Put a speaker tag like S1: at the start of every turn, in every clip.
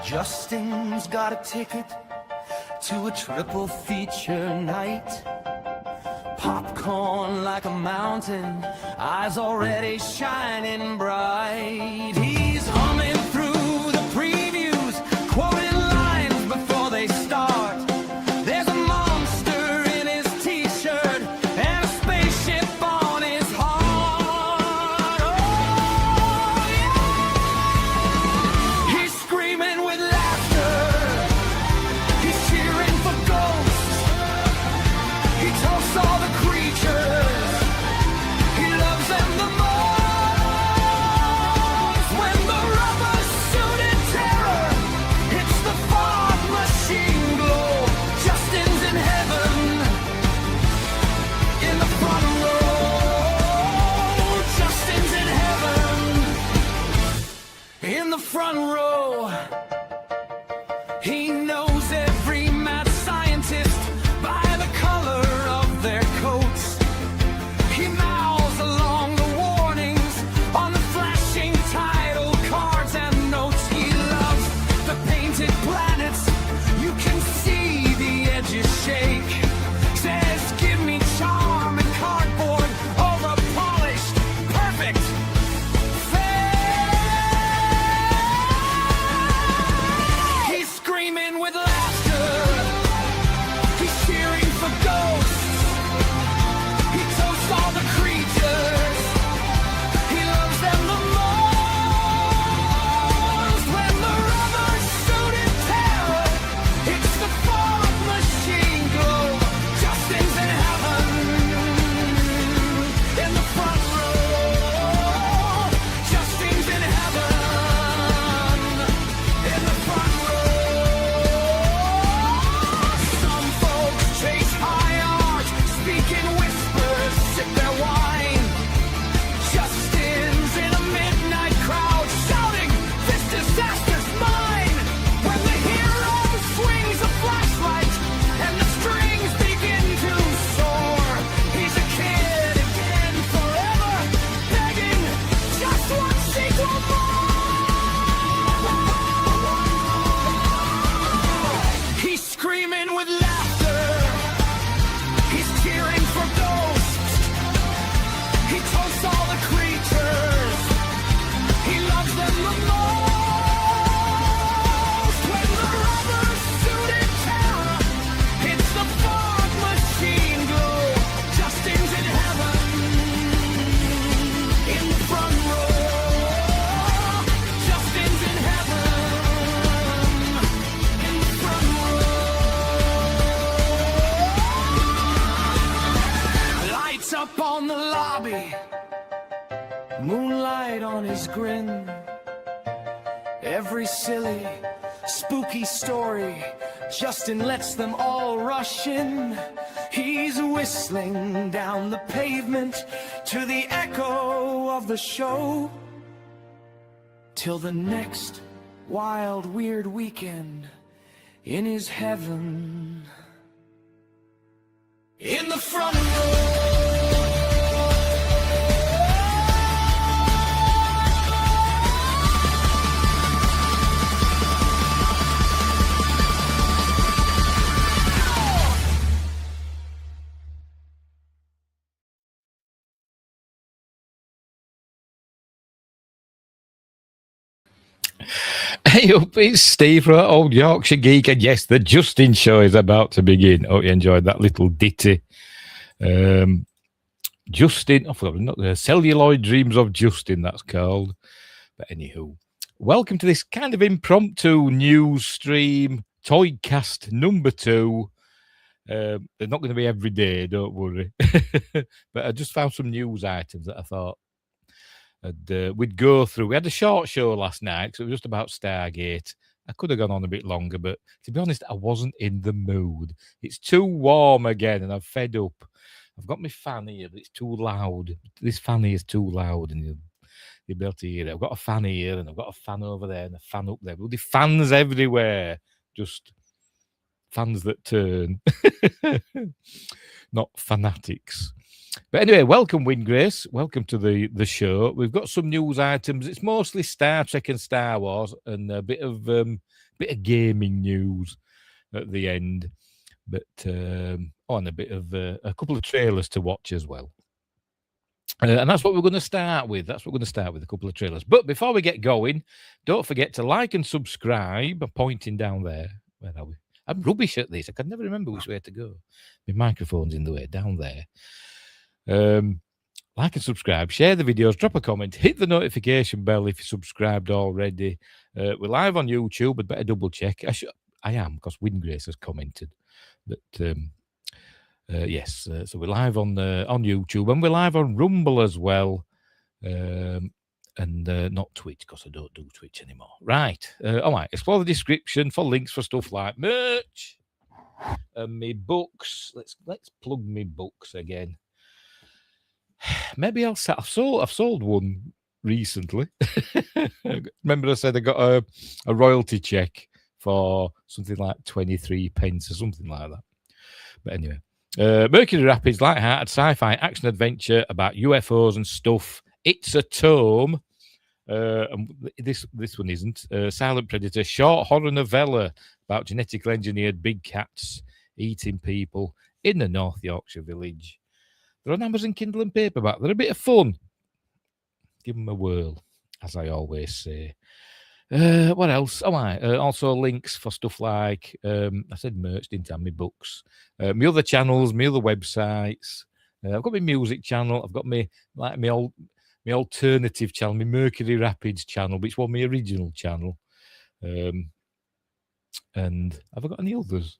S1: Justin's got a ticket to a triple feature night. Popcorn like a mountain, eyes already shining bright. He's humming through the previews, quoting lines before they start. There's a monster in his t-shirt and a spaceship on his heart. Oh, yeah! He's screaming with laughter. He's cheering for ghosts. He toasts all the creatures. He loves them the most. When the rubber-suited terror hits the fog machine glow, Justin's in heaven, in the front row. Justin's in heaven, in the front row. He knows every mad scientist by the color of their coats. He mouths along the warnings on the flashing title cards and notes. He loves the painted planets. You can see the edges shake. Says, give me charm and cardboard over polished, perfect fake. He's screaming with laughter. He's cheering for ghosts. He toasts all the creatures. He loves them the most. When the rubber-suited terror hits the fog machine glow, Justin's in heaven, in the front row. Justin's in heaven, in the front row. Some folks chase high art, speak in whispers, sip their wine. Justin's in a midnight crowd, shouting, this disaster's mine. When the hero swings a flashlight and the strings begin to soar, he's a kid again forever, begging just one sequel more. He's screaming with laughter. He's cheering for ghosts. He toasts all the creatures. He loves them the most. When the rubber-suited terror hits the fog machine glow, Justin's in heaven, in the front row. Justin's in heaven, in the front row. Lights up on the lobby, moonlight on his grin. Every silly, spooky story, Justin lets them all rush in. He's whistling down the pavement to the echo of the show, till the next wild, weird weekend in his heaven, in the front row.
S2: Hey up, it's Steve from Old Yorkshire Geek, and yes, the Justin show is about to begin. Hope you enjoyed that little ditty. Justin, I forgot, not the Celluloid Dreams of Justin, that's called. But anywho, welcome to this kind of impromptu news stream, TOYGCast number 2. They're not going to be every day, don't worry. But I just found some news items that I thought we'd go through. We had a short show last night because it was just about Stargate. I could have gone on a bit longer, but to be honest, I wasn't in the mood. It's too warm again, and I'm fed up. I've got my fan here, but it's too loud. This fan here is too loud, and you'll be able to hear it. I've got a fan here, and I've got a fan over there, and a fan up there. Bloody fans everywhere. Just fans that turn. Not fanatics. But anyway, welcome, Wingrace. Welcome to the show. We've got some news items. It's mostly Star Trek and Star Wars and a bit of bit of gaming news at the end, but on a bit of a couple of trailers to watch as well. And that's what we're going to start with. That's what we're going to start with, a couple of trailers. But before we get going, don't forget to like and subscribe. I'm pointing down there. Where are we? I'm rubbish at this. I can never remember which way to go. My microphone's in the way, down there. Like and subscribe, share the videos, drop a comment, hit the notification bell if you're subscribed already. We're live on YouTube, but better double check. I am, because Windgrace has commented. But yes, so we're live on YouTube, and we're live on Rumble as well. And not Twitch, because I don't do Twitch anymore. Right. All right. Explore the description for links for stuff like merch and me books. Let's plug me books again. Maybe I've sold one recently. Remember I said I got a royalty check for something like 23 pence or something like that. But anyway, Mercury Rapids, light-hearted sci-fi action adventure about UFOs and stuff. It's a tome. And this one isn't. Silent Predator, short horror novella about genetically engineered big cats eating people in a North Yorkshire village. They're on Amazon Kindle and paperback. They're a bit of fun. Give them a whirl, as I always say. What else? Also links for stuff like, I said merch, didn't I? My books. My other channels, my other websites. I've got my music channel. I've got my alternative channel, my Mercury Rapids channel, which was my original channel. And have I got any others?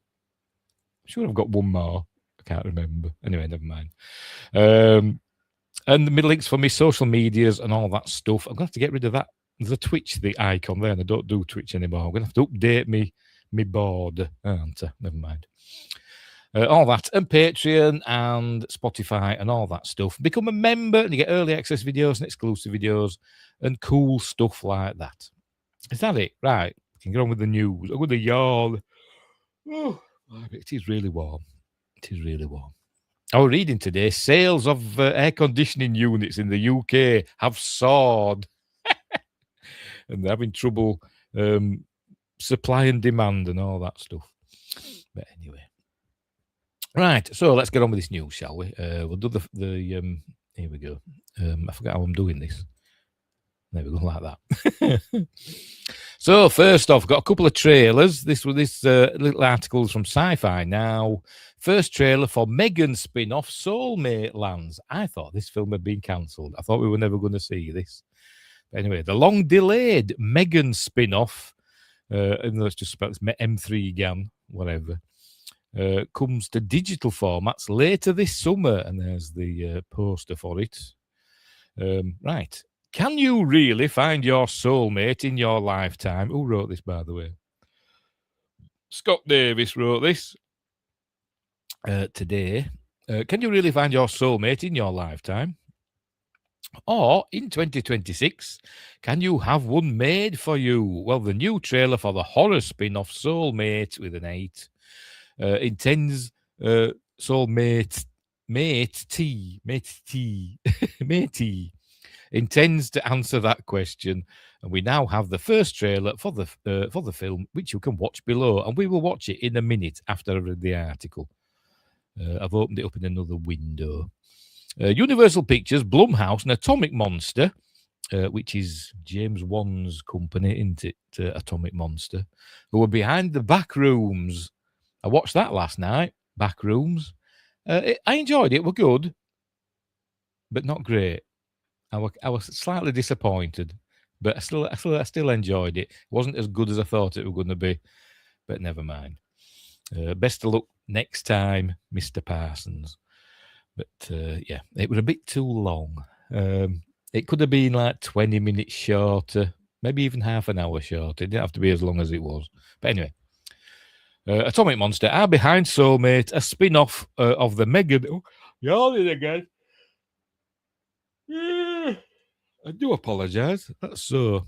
S2: I'm sure I've got one more. I can't remember. Anyway, never mind. And the links for my social medias and all that stuff. I'm going to have to get rid of that. The Twitch, the icon there, and I don't do Twitch anymore. I'm going to have to update me board, aren't I? Never mind. All that, and Patreon and Spotify and all that stuff. Become a member and you get early access videos and exclusive videos and cool stuff like that. Is that it? Right. We can get on with the news. I'm going to yawn. Oh, it is really warm. It is really warm. I was reading today, sales of air conditioning units in the UK have soared. And they're having trouble supply and demand and all that stuff. But anyway. Right, so let's get on with this news, shall we? We'll do the here we go. I forgot how I'm doing this. There we go, like that. So first off, got a couple of trailers. This little article from Sci-Fi Now. First trailer for Megan spin-off Soulmate lands. I thought this film had been cancelled. I thought we were never going to see this. But anyway, the long-delayed Megan spin-off, and let's just spell it M3 GAN, whatever, comes to digital formats later this summer. And there's the poster for it. Right. Can you really find your soulmate in your lifetime? Who wrote this, by the way? Scott Davis wrote this today. Can you really find your soulmate in your lifetime? Or in 2026, can you have one made for you? Well, the new trailer for the horror spin-off Soulmate with an 8 intends Soulmate intends to answer that question, and we now have the first trailer for the film, which you can watch below, and we will watch it in a minute after I read the article. I've opened it up in another window. Universal Pictures, Blumhouse, and Atomic Monster, which is James Wan's company, isn't it? Atomic Monster, who were behind the Backrooms. I watched that last night. Backrooms. I enjoyed it. It was good, but not great. I was slightly disappointed, but I still enjoyed it. It wasn't as good as I thought it was going to be, but never mind. Best of luck next time, Mr. Parsons. But yeah, it was a bit too long. It could have been like 20 minutes shorter, maybe even half an hour shorter. It didn't have to be as long as it was. But anyway, Atomic Monster are behind Soulmate, a spin-off of the Megan. Oh, yawning again. I do apologise. That's so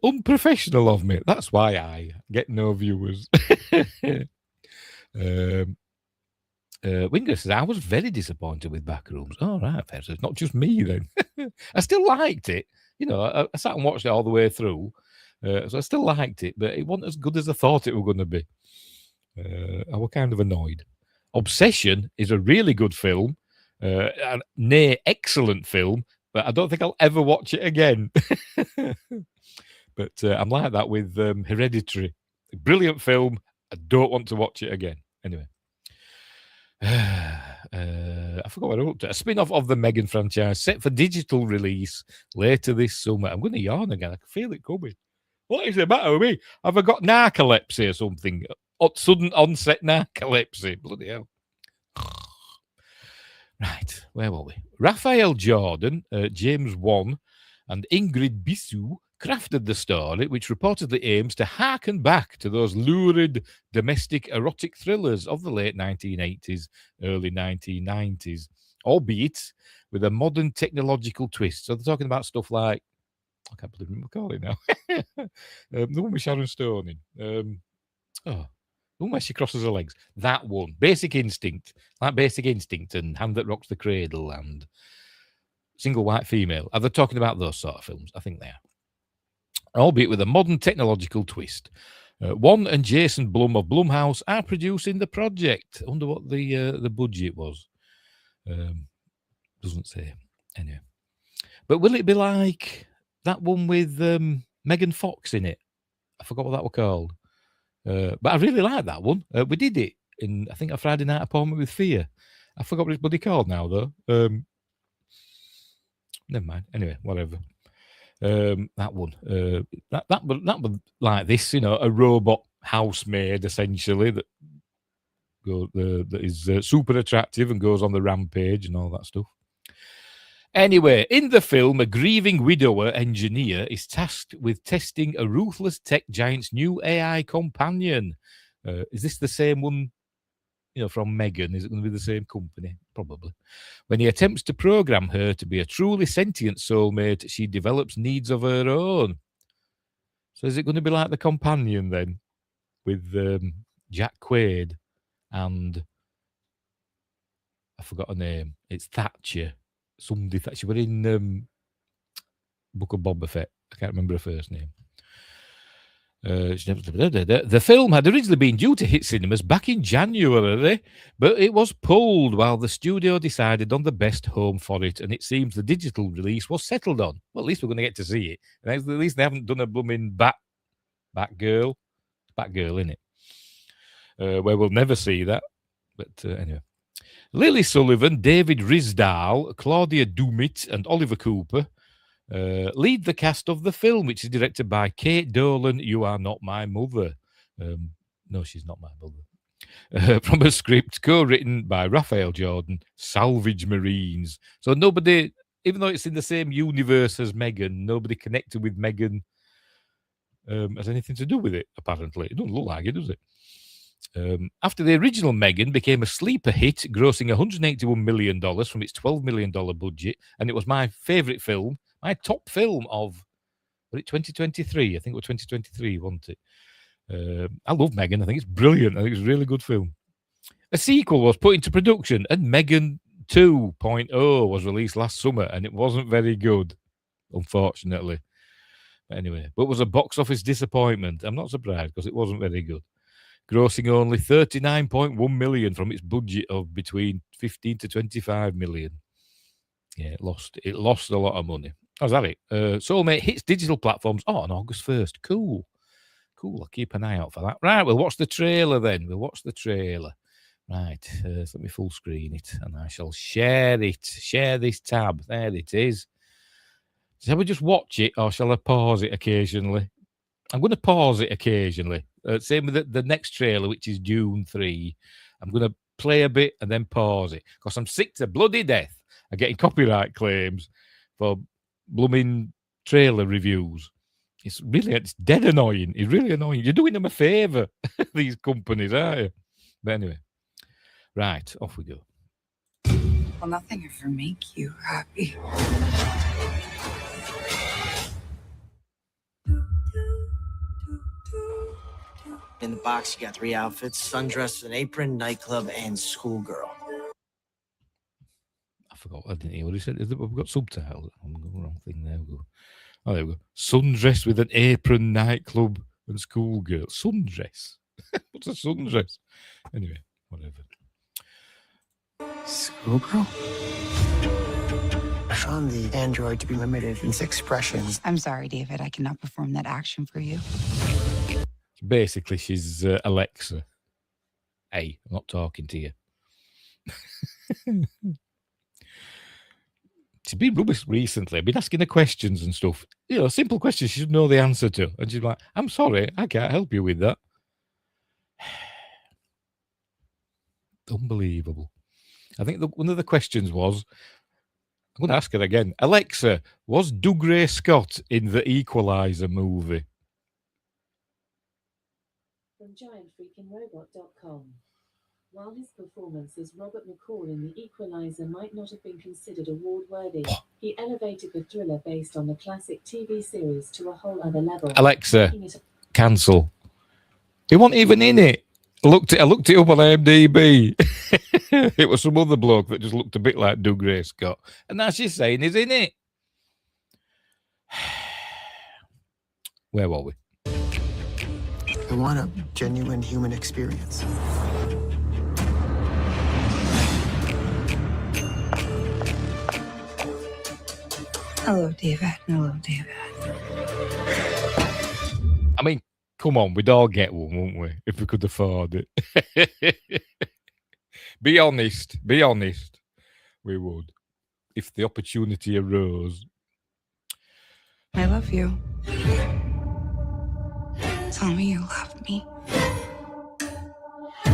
S2: unprofessional of me. That's why I get no viewers. Winger says, I was very disappointed with Backrooms. Oh, right, fair. So it's not just me then. I still liked it. You know, I sat and watched it all the way through. So I still liked it, but it wasn't as good as I thought it were going to be. I was kind of annoyed. Obsession is a really good film, and nay, excellent film, but I don't think I'll ever watch it again. But I'm like that with Hereditary. Brilliant film. I don't want to watch it again. Anyway. I forgot what I wrote. A spin-off of the Megan franchise set for digital release later this summer. I'm going to yawn again. I can feel it coming. What is the matter with me? Have I got narcolepsy or something? Sudden onset narcolepsy. Bloody hell. Right, where were we? Raphael Jordan, James Wan, and Ingrid Bissou crafted the story, which reportedly aims to harken back to those lurid domestic erotic thrillers of the late 1980s, early 1990s, albeit with a modern technological twist. So they're talking about stuff like, I can't believe I'm calling now. The one with Sharon Stone in. The one where she crosses her legs. That one. Basic Instinct. Like Basic Instinct and Hand That Rocks the Cradle and Single White Female. Are they talking about those sort of films? I think they are. Albeit with a modern technological twist. Wan and Jason Blum of Blumhouse are producing the project. I wonder what the budget was. Doesn't say. Anyway. But will it be like that one with Megan Fox in it? I forgot what that was called. But I really like that one. We did it in, I think, a Friday Night Appointment with Fear. I forgot what it's bloody called now, though. Never mind. Anyway, whatever. That one. That was like this, a robot housemaid, essentially, that is super attractive and goes on the rampage and all that stuff. Anyway, in the film, a grieving widower engineer is tasked with testing a ruthless tech giant's new AI companion. Is this the same one, from Megan? Is it going to be the same company? Probably. When he attempts to program her to be a truly sentient soulmate, she develops needs of her own. So is it going to be like the companion then, with Jack Quaid and I forgot her name. It's Thatcher. Somebody that she were in Book of Boba Fett. I can't remember her first name. The film had originally been due to hit cinemas back in January, but it was pulled while the studio decided on the best home for it, and it seems the digital release was settled on. Well, at least we're going to get to see it. And at least they haven't done a blooming Batgirl, innit? Where we'll never see that. But anyway. Lily Sullivan, David Risdale, Claudia Dumit, and Oliver Cooper lead the cast of the film, which is directed by Kate Dolan. You Are Not My Mother. No, she's not my mother. From a script co-written by Raphael Jordan, Salvage Marines. So nobody, even though it's in the same universe as Megan, nobody connected with Megan has anything to do with it, apparently. It doesn't look like it, does it? After the original Megan became a sleeper hit, grossing $181 million from its $12 million budget, and it was my favourite film, my top film of, was it 2023? I think it was 2023, wasn't it? I love Megan. I think it's brilliant. I think it's a really good film. A sequel was put into production, and Megan 2.0 was released last summer, and it wasn't very good, unfortunately. But anyway, but it was a box office disappointment. I'm not surprised because it wasn't very good. Grossing only $39.1 million from its budget of between 15 to 25 million. Yeah, it lost a lot of money. How's that it? Soulmate hits digital platforms on August 1st. Cool. I'll keep an eye out for that. Right, we'll watch the trailer then. Right, let me full screen it and I shall share it. Share this tab. There it is. Shall we just watch it or shall I pause it occasionally? I'm going to pause it occasionally. Same with the next trailer, which is Dune 3. I'm going to play a bit and then pause it because I'm sick to bloody death of getting copyright claims for blooming trailer reviews. It's dead annoying. It's really annoying. You're doing them a favour, these companies, aren't you? But anyway, right, off we go.
S3: Will nothing ever make you happy?
S4: In the box, you got 3 outfits: sundress, an apron, nightclub, and schoolgirl.
S2: I forgot. I didn't hear what he said. We've got subtitles. I'm going the wrong thing there. Oh, there we go. Sundress with an apron, nightclub, and schoolgirl. Sundress? What's a sundress? Anyway, whatever.
S5: Schoolgirl? I found the android to be limited in its expressions.
S3: I'm sorry, David. I cannot perform that action for you.
S2: Basically, she's Alexa. Hey, I'm not talking to you. She's been rubbish recently. I've been asking her questions and stuff. You know, simple questions she should know the answer to. And she's like, I'm sorry, I can't help you with that. Unbelievable. I think one of the questions was, I'm going to ask her again. Alexa, was Dougray Scott in the Equalizer movie?
S6: From GiantFreakingRobot.com. While his performance as Robert McCall in The Equalizer might not have been considered award-worthy, he elevated the thriller based on the classic TV series to a whole other level.
S2: Alexa, cancel. He wasn't even in it. I looked it up on IMDb. It was some other bloke that just looked a bit like Dougray Scott. And now she's saying he's in it. Where were we?
S5: I want a genuine human experience.
S3: Hello, David. Hello, David.
S2: I mean, come on, we'd all get one, wouldn't we? If we could afford it. Be honest. We would. If the opportunity arose.
S3: I love you. Tell me you love me.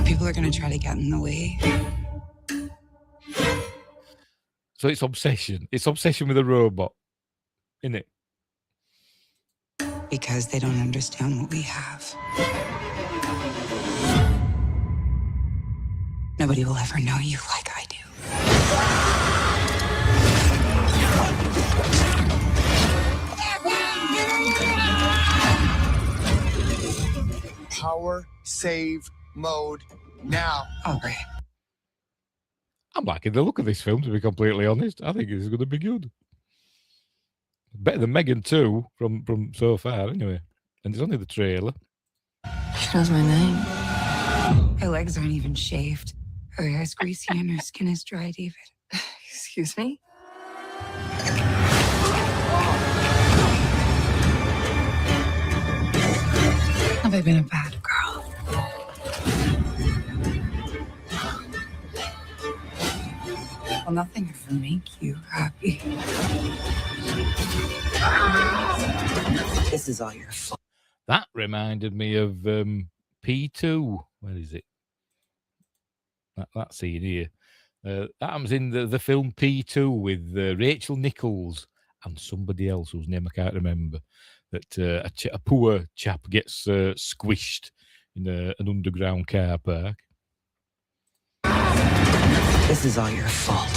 S3: People are going to try to get in the way.
S2: So it's obsession. It's obsession with a robot, isn't it?
S3: Because they don't understand what we have. Nobody will ever know you like I do.
S5: Power save mode now.
S3: All right.
S2: I'm liking the look of this film, to be completely honest. I think it's going to be good. Better than Megan 2 from so far, anyway. And it's only the trailer.
S3: She knows my name. Her legs aren't even shaved. Her hair's greasy and her skin is dry, David. Excuse me? Have I been a bad girl? Will nothing ever make you happy?
S5: This is all your fault.
S2: That reminded me of P2. Where is it? That scene here. That happens in the film P2 with Rachel Nichols and somebody else whose name I can't remember. That a poor chap gets squished in an underground car park.
S5: This is all your fault.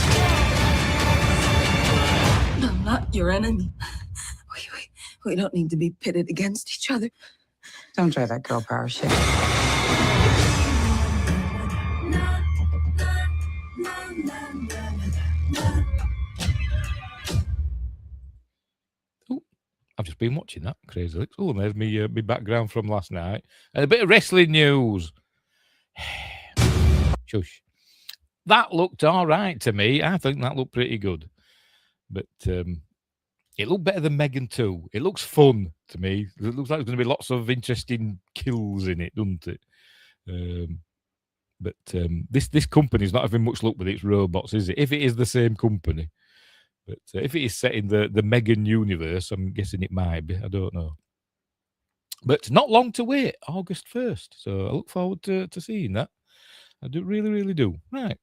S3: I'm not your enemy. We don't need to be pitted against each other. Don't try that girl power shit.
S2: I've just been watching that, crazy. Oh, and there's me background from last night. And a bit of wrestling news. Shush. That looked all right to me. I think that looked pretty good. But it looked better than Megan 2. It looks fun to me. It looks like there's going to be lots of interesting kills in it, doesn't it? But this company's not having much luck with its robots, is it? If it is the same company. But if it is set in the Megan universe, I'm guessing it might be. I don't know. But not long to wait, August 1st. So I look forward to seeing that. I do really do. Right.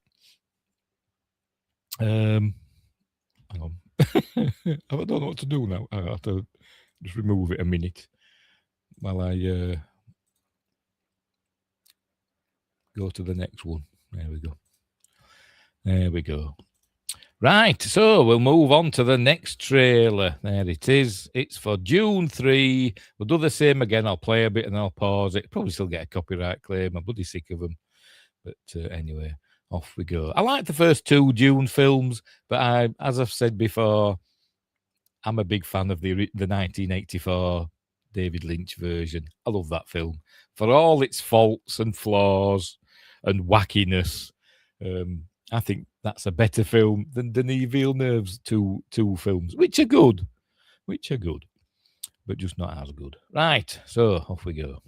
S2: Hang on. I don't know what to do now. I have to just remove it a minute while I go to the next one. There we go. Right, so we'll move on to the next trailer. There it is. It's for Dune 3. We'll do the same again. I'll play a bit and I'll pause it. Probably still get a copyright claim. I'm bloody sick of them. But anyway, off we go. I like the first two Dune films, but as I've said before, I'm a big fan of the 1984 David Lynch version. I love that film for all its faults and flaws and wackiness. I think that's a better film than Denis Villeneuve's two films, which are good, but just not as good. Right, so off we go.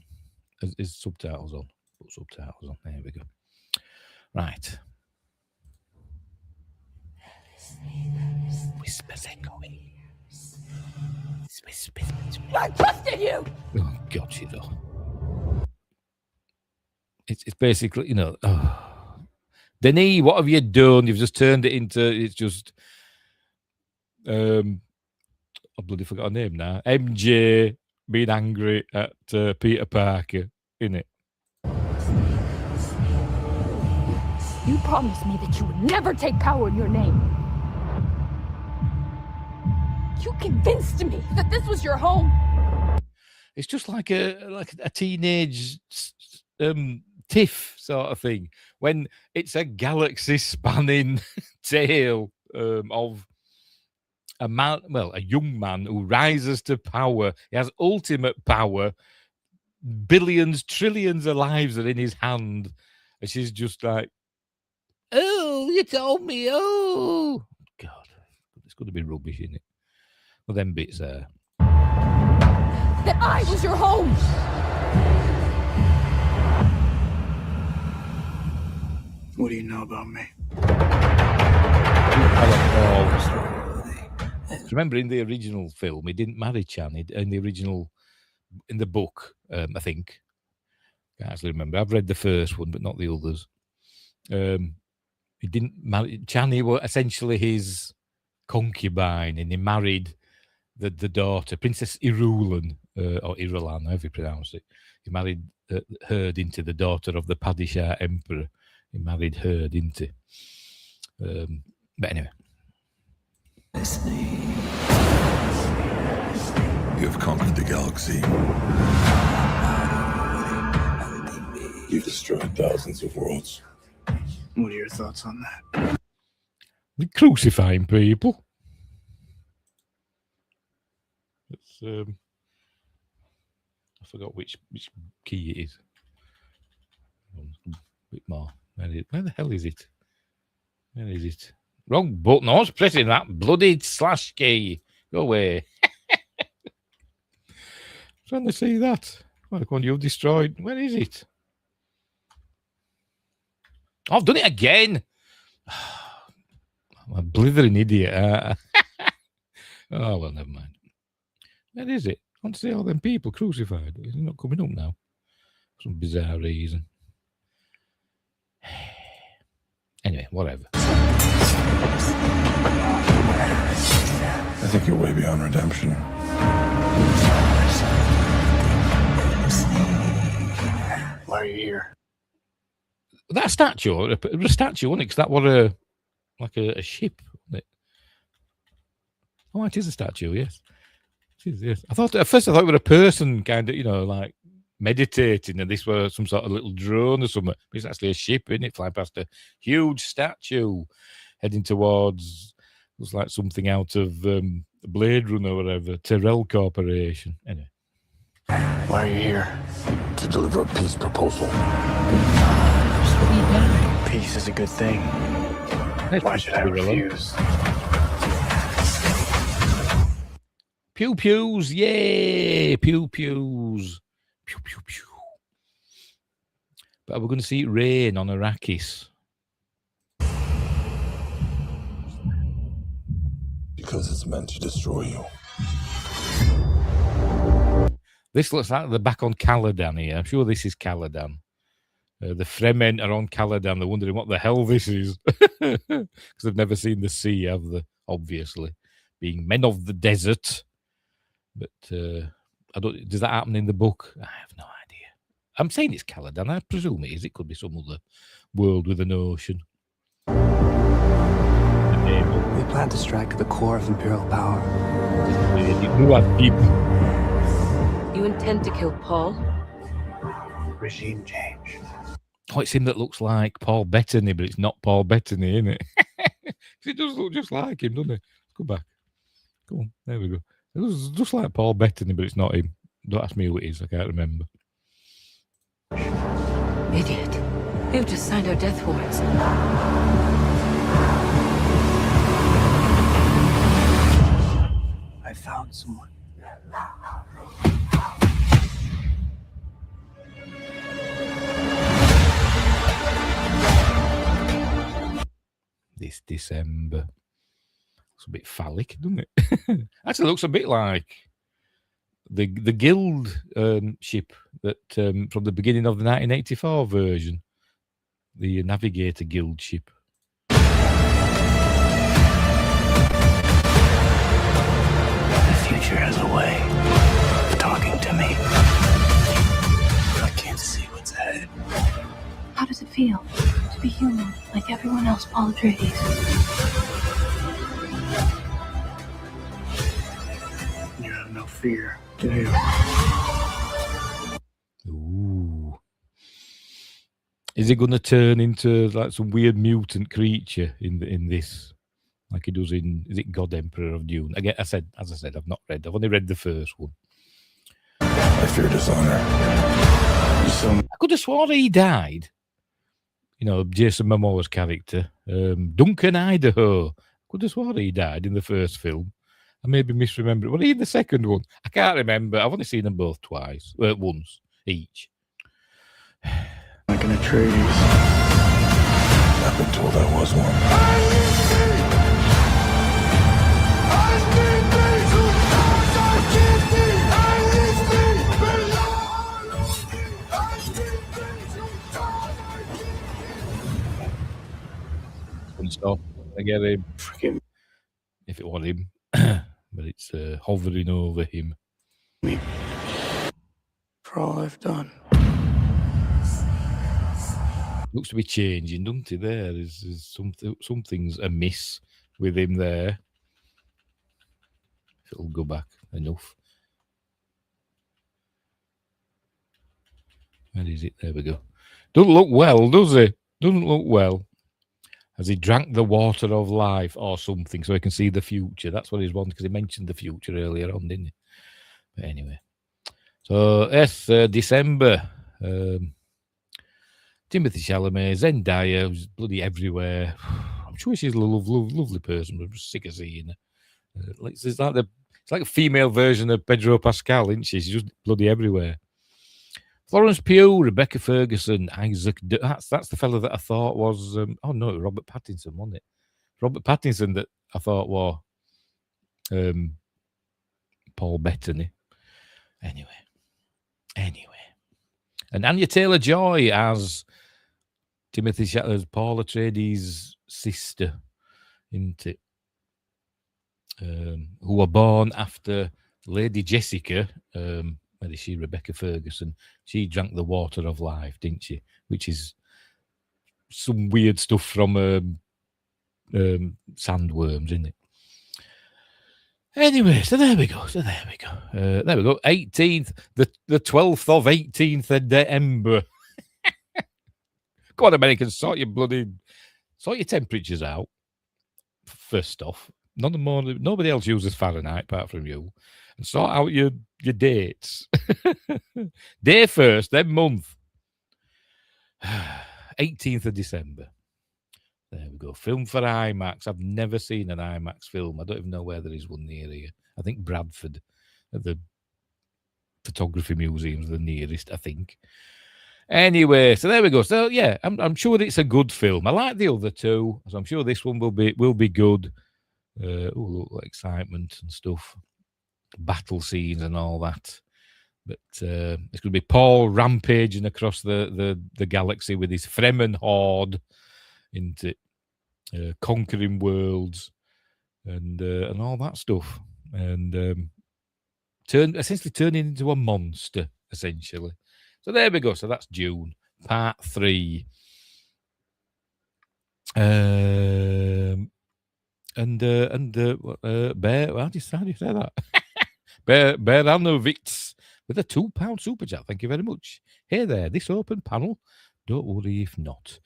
S2: Is subtitles on? Put subtitles on. There we go. Right. Whispers echoing. Whispers.
S3: I trusted you!
S2: Oh God, she though. It's basically, Denis, what have you done? You've just turned it into. It's just. I bloody forgot her name now. MJ being angry at Peter Parker, innit?
S7: You promised me that you would never take power in your name. You convinced me that this was your home.
S2: It's just like a teenage tiff sort of thing. When it's a galaxy-spanning tale of a young man who rises to power. He has ultimate power. Billions, trillions of lives are in his hand. And she's just like, oh, you told me. Oh, God. It's going to be rubbish, isn't it? Well, them bits there.
S7: That I was your home.
S5: What do you know about me?
S2: Remember, in the original film, he didn't marry Chan. In the book, I think. Can't actually remember. I've read the first one, but not the others. He didn't marry Chan. He was essentially his concubine, and he married the daughter, Princess Irulan, or Irulan, however you pronounce it. He married her into the daughter of the Padishah Emperor. He married her into. But anyway.
S8: You've conquered the galaxy. You've destroyed thousands of worlds.
S5: What are your thoughts on that?
S2: We're crucifying people. It's I forgot which key it is. A bit more. Where the hell is it? Where is it? Wrong button. I was pressing that bloody slash key. Go away. Trying to see that. What one you've destroyed? Where is it? Oh, I've done it again. I'm a blithering idiot. Oh, well, never mind. Where is it? I want to see all them people crucified. It's not coming up now. For some bizarre reason. Anyway, whatever.
S8: I think you're way beyond redemption.
S5: Why are you here?
S2: That statue, a statue, wasn't it? Because that was a ship, wasn't it? Oh, it is a statue, yes. It is, yes. At first I thought it was a person kind of, like meditating, and this was some sort of little drone or something. But it's actually a ship, isn't it? Flying past a huge statue, heading towards, looks like something out of Blade Runner or whatever, Tyrell Corporation. Anyway.
S5: Why are you here?
S8: To deliver a peace proposal.
S5: Peace is a good thing. Why should I refuse?
S2: Pew pews, yay! Pew pews. Pew pew pew. But we're going to see it rain on Arrakis.
S8: Because it's meant to destroy you.
S2: This looks like they're back on Caladan here. I'm sure this is Caladan. The Fremen are on Caladan. They're wondering what the hell this is. Because they've never seen the sea, have they? Obviously. Being men of the desert. But does that happen in the book? I have no idea. I'm saying it's Caladan. I presume it is. It could be some other world with an ocean.
S9: We plan to strike at the core of Imperial power.
S7: You intend to kill Paul?
S5: Regime change.
S2: Oh, it's him that looks like Paul Bettany, but it's not Paul Bettany, isn't it? It does look just like him, doesn't it? Go back. Cool. There we go. It was just like Paul Bettany, but it's not him. Don't ask me who it is. I can't remember.
S3: Idiot. We've just signed our death warrants.
S9: I found someone.
S2: This December. Looks a bit phallic, doesn't it? Actually, looks a bit like the Guild ship that from the beginning of the 1984 version, the Navigator Guild ship.
S9: The future has a way of talking to me. I can't see what's ahead.
S7: How does it feel to be human like everyone else, Paul Atreides?
S9: You have no fear, do you?
S2: Ooh. Is he going to turn into like some weird mutant creature in this, like he does in, is it God Emperor of Dune? Again, as I said, I've not read. I've only read the first one.
S8: I fear dishonor.
S2: I could have sworn he died. You know, Jason Momoa's character, Duncan Idaho. I could have sworn he died in the first film. I maybe misremember it. Was he in the second one? I can't remember. I've only seen them both once each.
S9: Like an Atreides.
S8: I've been told I was one.
S2: And stuff. I get him.
S9: Forgive
S2: If it was him. But it's hovering over him.
S9: me for all I've done.
S2: Looks to be changing, doesn't it? There's something's amiss with him there. If it'll go back enough. Where is it? There we go. Doesn't look well, does he? Doesn't look well. Has he drank the water of life or something so he can see the future? That's what he's wanting, because he mentioned the future earlier on, didn't he? But anyway. So, yes, December. Timothy Chalamet, Zendaya, who's bloody everywhere. I'm sure she's a lovely person, but I'm just sick of seeing her. It's like a female version of Pedro Pascal, isn't she? She's just bloody everywhere. Florence Pugh, Rebecca Ferguson, Isaac. That's the fellow that I thought was. Robert Pattinson, wasn't it? Robert Pattinson that I thought was Paul Bettany. Anyway, and Anya Taylor-Joy as Timothy Chalamet's Paul Atreides' sister, isn't it? Who were born after Lady Jessica. Where is she? Rebecca Ferguson. She drank the water of life, didn't she? Which is some weird stuff from sandworms, isn't it? Anyway, so there we go. There we go. 18th, the 12th of 18th of December. Go on, Americans, sort your temperatures out. First off, nobody else uses Fahrenheit apart from you. And sort out your dates. Day first, then month. 18th of December. There we go. Film for IMAX. I've never seen an IMAX film. I don't even know where there is one near here. I think Bradford at the Photography Museum's the nearest, I think. Anyway, so there we go. So yeah, I'm sure it's a good film. I like the other two, so I'm sure this one will be good. Look, excitement and stuff. Battle scenes and all that, but it's going to be Paul rampaging across the galaxy with his Fremen horde, into conquering worlds and all that stuff, and essentially turning into a monster, essentially. So there we go. So that's Dune Part 3. Bear, how do you say that? Beranovitz with a £2 super chat. Thank you very much. Hey there, this open panel. Don't worry if not.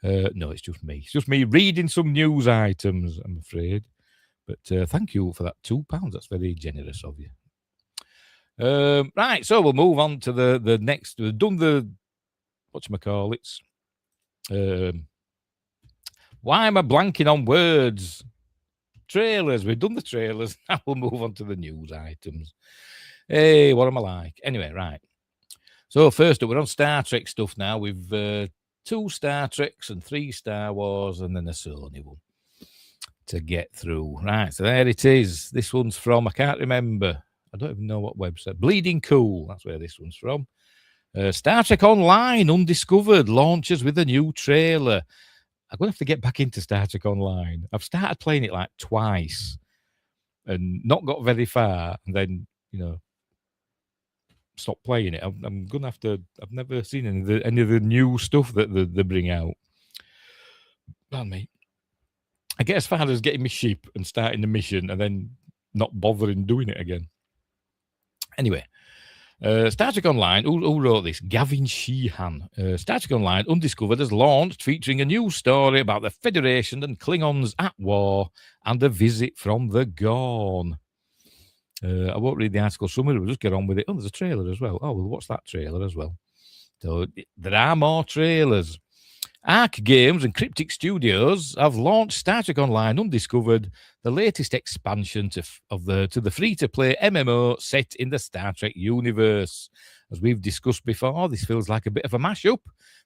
S2: No, it's just me. It's just me reading some news items, I'm afraid. But thank you for that £2. That's very generous of you. Right, so we'll move on to the next. We've done the whatchamacallits. Why am I blanking on words? Trailers. We've done the trailers. Now we'll move on to the news items. Hey, what am I like? Anyway, right. So first up, we're on Star Trek stuff now. We've 2 Star Treks and 3 Star Wars and then a Sony one to get through. Right, so there it is. This one's from, I can't remember. I don't even know what website. Bleeding Cool. That's where this one's from. Star Trek Online Undiscovered launches with a new trailer. I'm going to have to get back into Star Trek Online. I've started playing it like twice and not got very far, and then, stopped playing it. I'm going to have to... I've never seen any of the new stuff that they bring out. Pardon me. I get as far as getting my ship and starting the mission and then not bothering doing it again. Anyway, Star Trek Online, who wrote this? Gavin Sheehan. Star Trek Online Undiscovered has launched, featuring a new story about the Federation and Klingons at war and a visit from the Gorn. I won't read the article summary, we'll just get on with it. Oh, there's a trailer as well. Oh, we'll watch that trailer as well. So there are more trailers. Arc Games and Cryptic Studios have launched Star Trek Online Undiscovered, the latest expansion to the free-to-play MMO set in the Star Trek universe. As we've discussed before, this feels like a bit of a mashup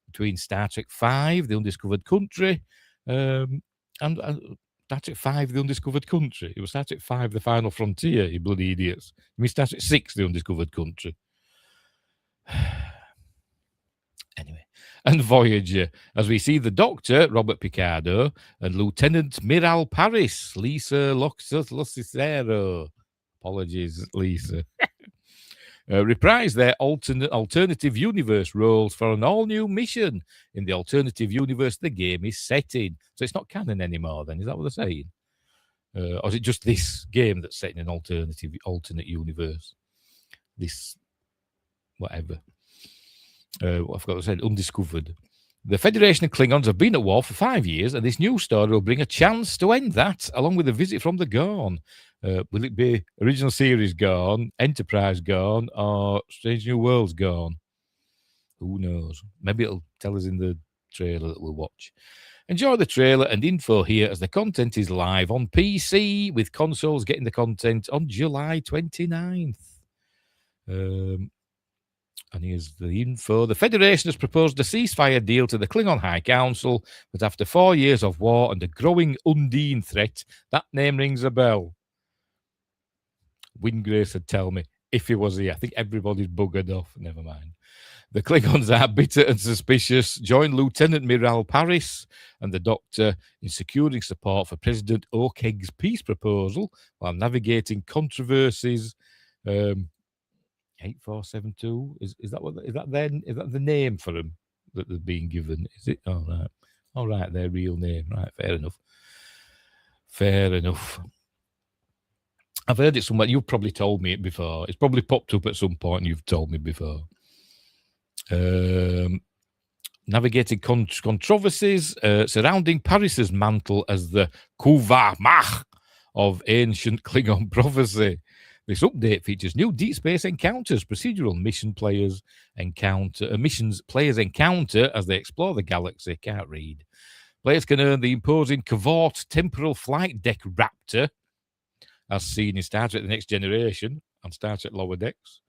S2: between Star Trek V, The Undiscovered Country, and Star Trek V, The Undiscovered Country. It was Star Trek V, The Final Frontier, you bloody idiots. You mean Star Trek VI, The Undiscovered Country. Anyway. And Voyager, as we see the Doctor, Robert Picardo, and Lieutenant Miral Paris, Lisa Locicero. Apologies, Lisa. Reprise their alternative universe roles for an all-new mission in the alternative universe the game is set in. So it's not canon anymore then, is that what they're saying? Or is it just this game that's set in an alternate universe? This, whatever. I forgot what I said, Undiscovered. The Federation of Klingons have been at war for 5 years, and this new story will bring a chance to end that, along with a visit from the Gorn. Will it be original series Gorn, Enterprise Gorn, or Strange New Worlds Gorn? Who knows? Maybe it'll tell us in the trailer that we'll watch. Enjoy the trailer and info here, as the content is live on PC, with consoles getting the content on July 29th. And here's the info. The Federation has proposed a ceasefire deal to the Klingon High Council, but after 4 years of war and a growing Undine threat, that name rings a bell. Windgrace would tell me if he was here. I think everybody's buggered off. Never mind. The Klingons are bitter and suspicious. Join Lieutenant Miral Paris and the Doctor in securing support for President O'Kegg's peace proposal while navigating controversies. 8472 is that the name for them that they're being given? Is it? All right, their real name. Right, fair enough. I've heard it somewhere. You've probably told me it before. It's probably popped up at some point and you've told me before. Navigating controversies surrounding Paris's mantle as the Kuvamach of ancient Klingon prophecy. This update features new deep space encounters, procedural missions players encounter as they explore the galaxy. Can't read. Players can earn the imposing Cavort Temporal Flight Deck Raptor, as seen in Star Trek The Next Generation and Star Trek Lower Decks,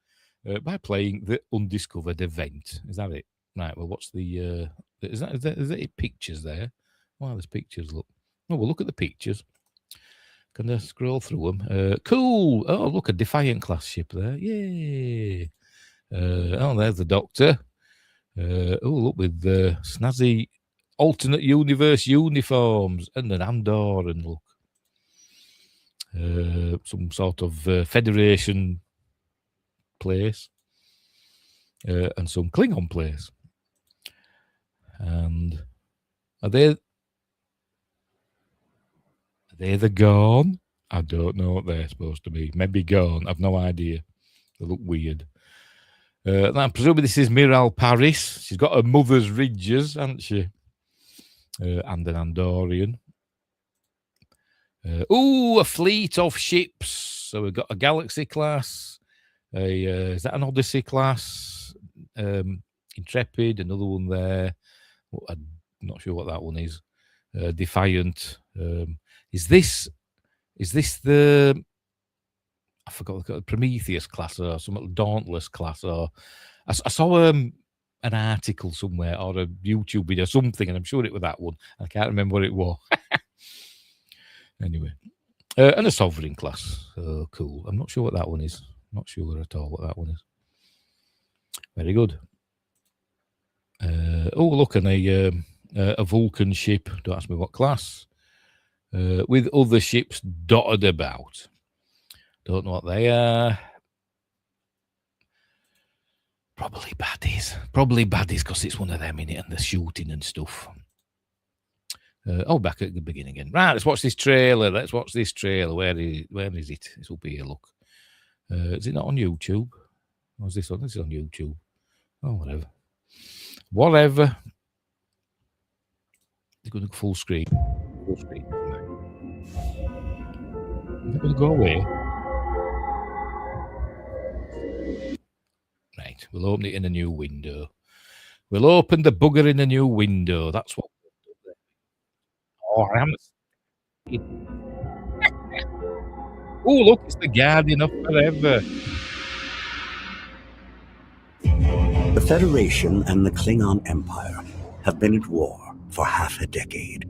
S2: by playing the Undiscovered event. Is that it? Right, well, what's the... Is there pictures there? Wow, there's pictures, look. Oh, well, look at the pictures. Can I scroll through them? Cool. Oh, look, a Defiant class ship there. Yay. There's the Doctor. Look, with the snazzy alternate universe uniforms and an Andor, and look. Some sort of Federation place. And some Klingon place. And are they the Gorn? I don't know what they're supposed to be. Maybe Gorn. I've no idea. They look weird. I'm presuming this is Miral Paris. She's got her mother's ridges, hasn't she? And an Andorian. A fleet of ships. So we've got a Galaxy class. Is that an Odyssey class? Intrepid, another one there. I'm not sure what that one is. Defiant. Is this the? I forgot the Prometheus class or some Dauntless class, or I saw an article somewhere or a YouTube video, something, and I'm sure it was that one. I can't remember what it was. Anyway, and a Sovereign class. Oh, cool. I'm not sure what that one is. Not sure at all what that one is. Very good. Look, and a Vulcan ship. Don't ask me what class. With other ships dotted about. Don't know what they are. Probably baddies. Because it's one of them in it and the shooting and stuff. Back at the beginning again. Right, let's watch this trailer. Where is it? This will be a look. Is it not on YouTube? Or is this on? This is on YouTube. Oh, whatever. They're going to go full screen. They're going to go away. Right, we'll open it in a new window. We'll open the bugger in a new window. That's what we'll do. I haven't. Look, it's the Guardian of Forever.
S10: The Federation and the Klingon Empire have been at war for half a decade.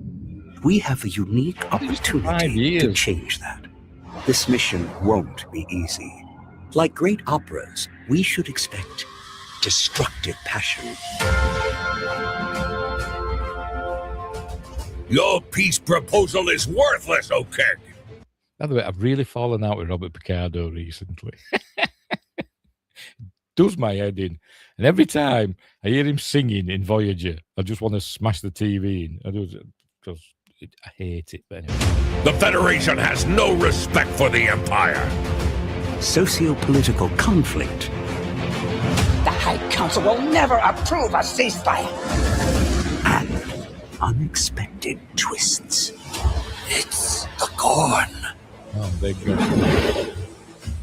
S10: We have a unique opportunity to change that. This mission won't be easy. Like great operas, we should expect destructive passion.
S8: Your peace proposal is worthless, Kirk.
S2: By the way, I've really fallen out with Robert Picardo recently. Does my head in. And every time I hear him singing in Voyager, I just want to smash the TV in. Because I hate it. But anyway.
S8: The Federation has no respect for the Empire.
S10: Socio-political conflict.
S11: The High Council will never approve a ceasefire.
S10: And unexpected twists. It's the Gorn.
S2: Oh, big God.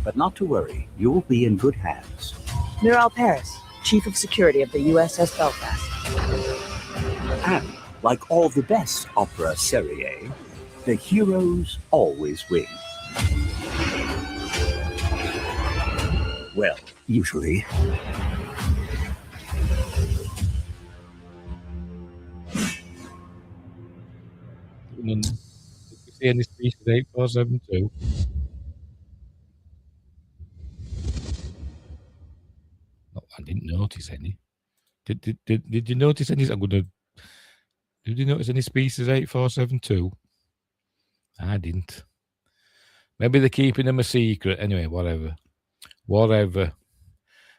S10: But not to worry, you'll be in good hands.
S12: Miral Paris, Chief of Security of the USS Belfast.
S10: And like all the best opera serie, the heroes always win. Well, usually.
S2: Did you see any species 8472? No, I didn't notice any. Did you notice any? Did you notice any species 8472? I didn't. Maybe they're keeping them a secret. Anyway, whatever.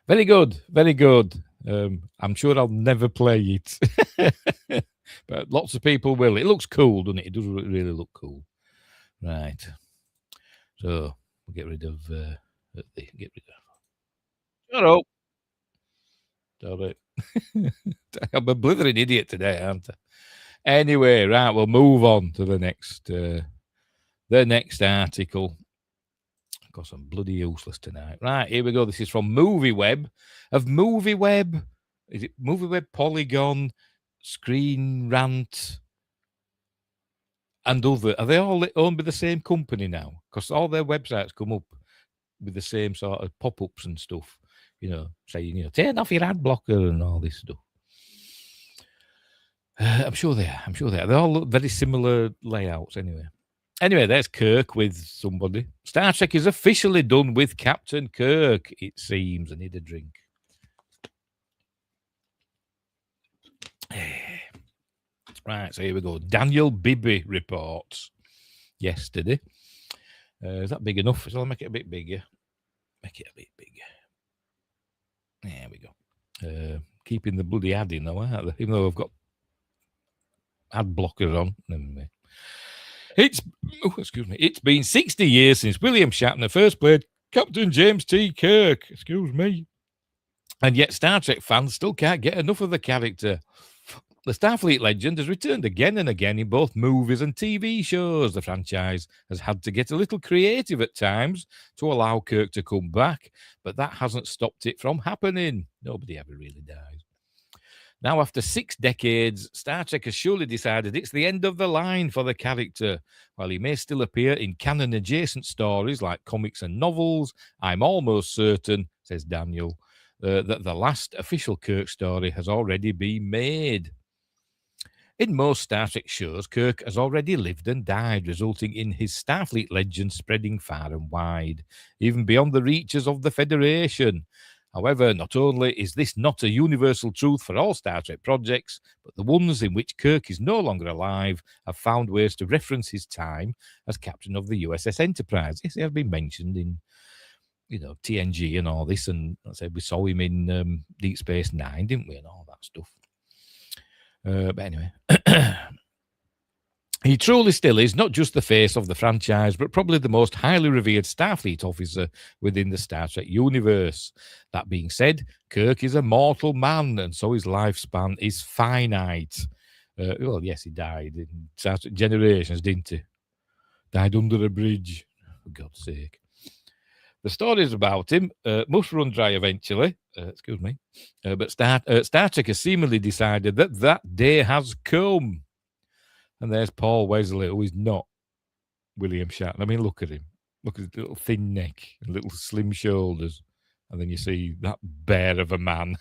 S2: Very good. I'm sure I'll never play it. But lots of people will. It looks cool, doesn't it? It does really look cool. Right. So we'll get rid of Shut up. Sorry. I'm a blithering idiot today, aren't I? Anyway, right, we'll move on to the next article. Of course, I'm bloody useless tonight. Right, here we go. This is from MovieWeb. Is it MovieWeb, Polygon, Screen Rant, and other? Are they all owned by the same company now? Because all their websites come up with the same sort of pop-ups and stuff. Saying, turn off your ad blocker and all this stuff. I'm sure they are. They all look very similar layouts anyway. Anyway, there's Kirk with somebody. Star Trek is officially done with Captain Kirk, it seems. I need a drink. Right, so here we go. Daniel Bibby reports yesterday. Is that big enough? Shall I make it a bit bigger? Make it a bit bigger. There we go. Keeping the bloody ad in though, aren't they? Even though I've got ad blockers on. It's been 60 years since William Shatner first played Captain James T. Kirk. Excuse me. And yet Star Trek fans still can't get enough of the character. The Starfleet legend has returned again and again in both movies and TV shows. The franchise has had to get a little creative at times to allow Kirk to come back, but that hasn't stopped it from happening. Nobody ever really dies. Now, after 6 decades, Star Trek has surely decided it's the end of the line for the character. While he may still appear in canon-adjacent stories like comics and novels, I'm almost certain, says Daniel, that the last official Kirk story has already been made. In most Star Trek shows, Kirk has already lived and died, resulting in his Starfleet legend spreading far and wide, even beyond the reaches of the Federation. However, not only is this not a universal truth for all Star Trek projects, but the ones in which Kirk is no longer alive have found ways to reference his time as captain of the USS Enterprise. Yes, they have been mentioned in, TNG and all this, and I said we saw him in Deep Space Nine, didn't we, and all that stuff. But anyway, he truly still is not just the face of the franchise, but probably the most highly revered Starfleet officer within the Star Trek universe. That being said, Kirk is a mortal man, and so his lifespan is finite. Well, yes, he died in Star Trek Generations, didn't he? Died under a bridge, for God's sake. The stories about him must run dry eventually. Excuse me. But Star Trek has seemingly decided that day has come. And there's Paul Wesley, who is not William Shatner. I mean, look at him. Look at his little thin neck and little slim shoulders. And then you see that bear of a man.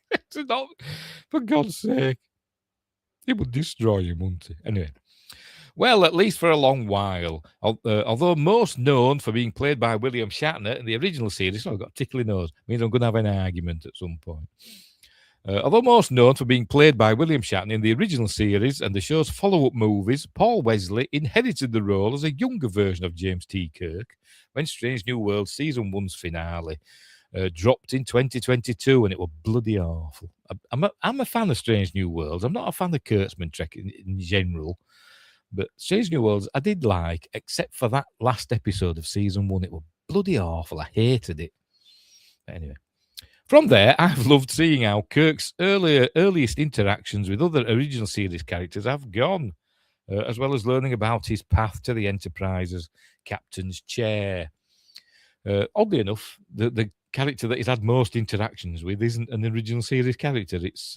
S2: It's not, for God's sake. He would destroy him, wouldn't he? Anyway. Well, at least for a long while. Although most known for being played by William Shatner in the original series, I've got a tickly nose. Means I'm going to have an argument at some point. Although most known for being played by William Shatner in the original series and the show's follow-up movies, Paul Wesley inherited the role as a younger version of James T. Kirk when Strange New Worlds Season 1's finale dropped in 2022, and it was bloody awful. I'm a fan of Strange New Worlds. I'm not a fan of Kurtzman Trek in general. But Strange New Worlds, I did like, except for that last episode of Season 1. It was bloody awful. I hated it. But anyway. From there, I've loved seeing how Kirk's earliest interactions with other original series characters have gone, as well as learning about his path to the Enterprise's captain's chair. Oddly enough, the character that he's had most interactions with isn't an original series character. It's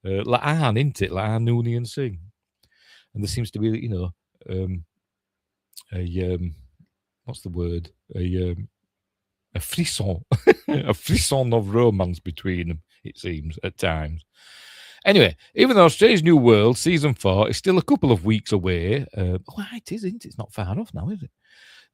S2: La'an, isn't it? La'an Noonien Singh. And there seems to be, what's the word? A frisson, a frisson of romance between them, it seems, at times. Anyway, even though Strange New World Season 4 is still a couple of weeks away, it isn't. It's not far off now, is it?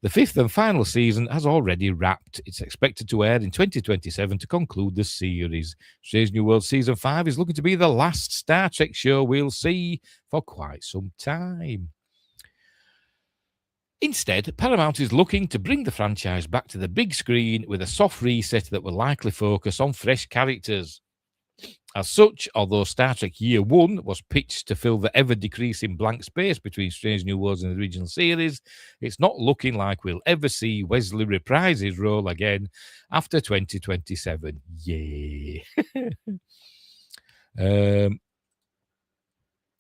S2: The 5th and final season has already wrapped. It's expected to air in 2027 to conclude the series. Strange New World Season 5 is looking to be the last Star Trek show we'll see for quite some time. Instead, Paramount is looking to bring the franchise back to the big screen with a soft reset that will likely focus on fresh characters. As such, although Star Trek Year 1 was pitched to fill the ever-decreasing blank space between Strange New Worlds and the original series, it's not looking like we'll ever see Wesley reprise his role again after 2027. Yay!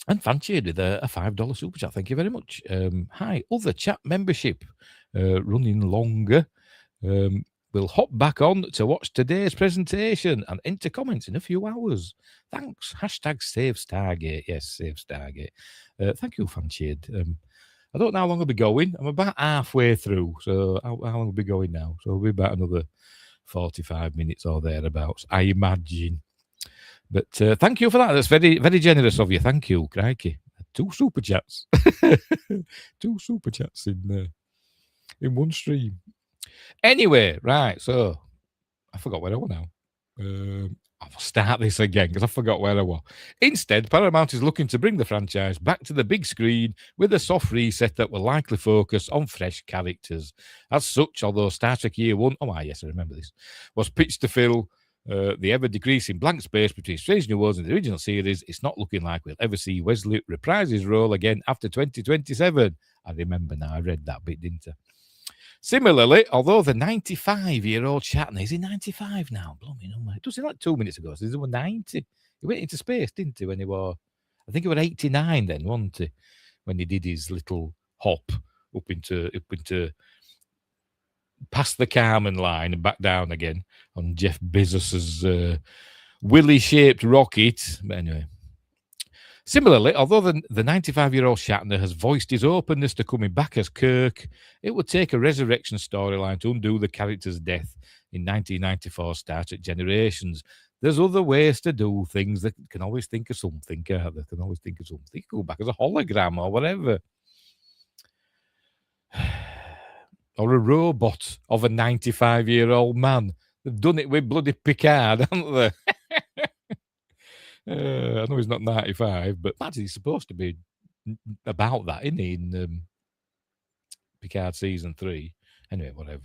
S2: And Fanched with a $5 super chat. Thank you very much. Hi, other chat membership running longer. We'll hop back on to watch today's presentation and enter comments in a few hours. Thanks. Hashtag save Stargate. Yes, save Stargate. Thank you, Fanched. I don't know how long I'll be going. I'm about halfway through. So how long will be going now? So it'll be about another 45 minutes or thereabouts, I imagine. But thank you for that. That's very, very generous of you. Thank you, crikey. 2 super chats. 2 super chats in one stream. Anyway, right, so I forgot where I was now. I'll start this again because I forgot where I was. Instead, Paramount is looking to bring the franchise back to the big screen with a soft reset that will likely focus on fresh characters. As such, although Star Trek Year 1, yes, I remember this, was pitched to fill the ever-decreasing blank space between Strange New Worlds and the original series, it's not looking like we'll ever see Wesley reprise his role again after 2027. I remember now, I read that bit, didn't I? Similarly, although the 95-year-old Shatner, is he 95 now? Blooming, it was like 2 minutes ago, so he's 90. He went into space, didn't he? When he was, I think he was 89 then, wasn't he? When he did his little hop up into past the Kármán line and back down again on Jeff Bezos's willy-shaped rocket. But anyway. Similarly, although the 95-year-old Shatner has voiced his openness to coming back as Kirk, it would take a resurrection storyline to undo the character's death in 1994 Star Trek Generations. There's other ways to do things. They can always think of something, can't they? Can always think of something. Go back as a hologram or whatever. Or a robot of a 95-year-old man. They've done it with bloody Picard, haven't they? I know he's not 95, but actually he's supposed to be about that, isn't he, in Picard Season 3? Anyway, whatever.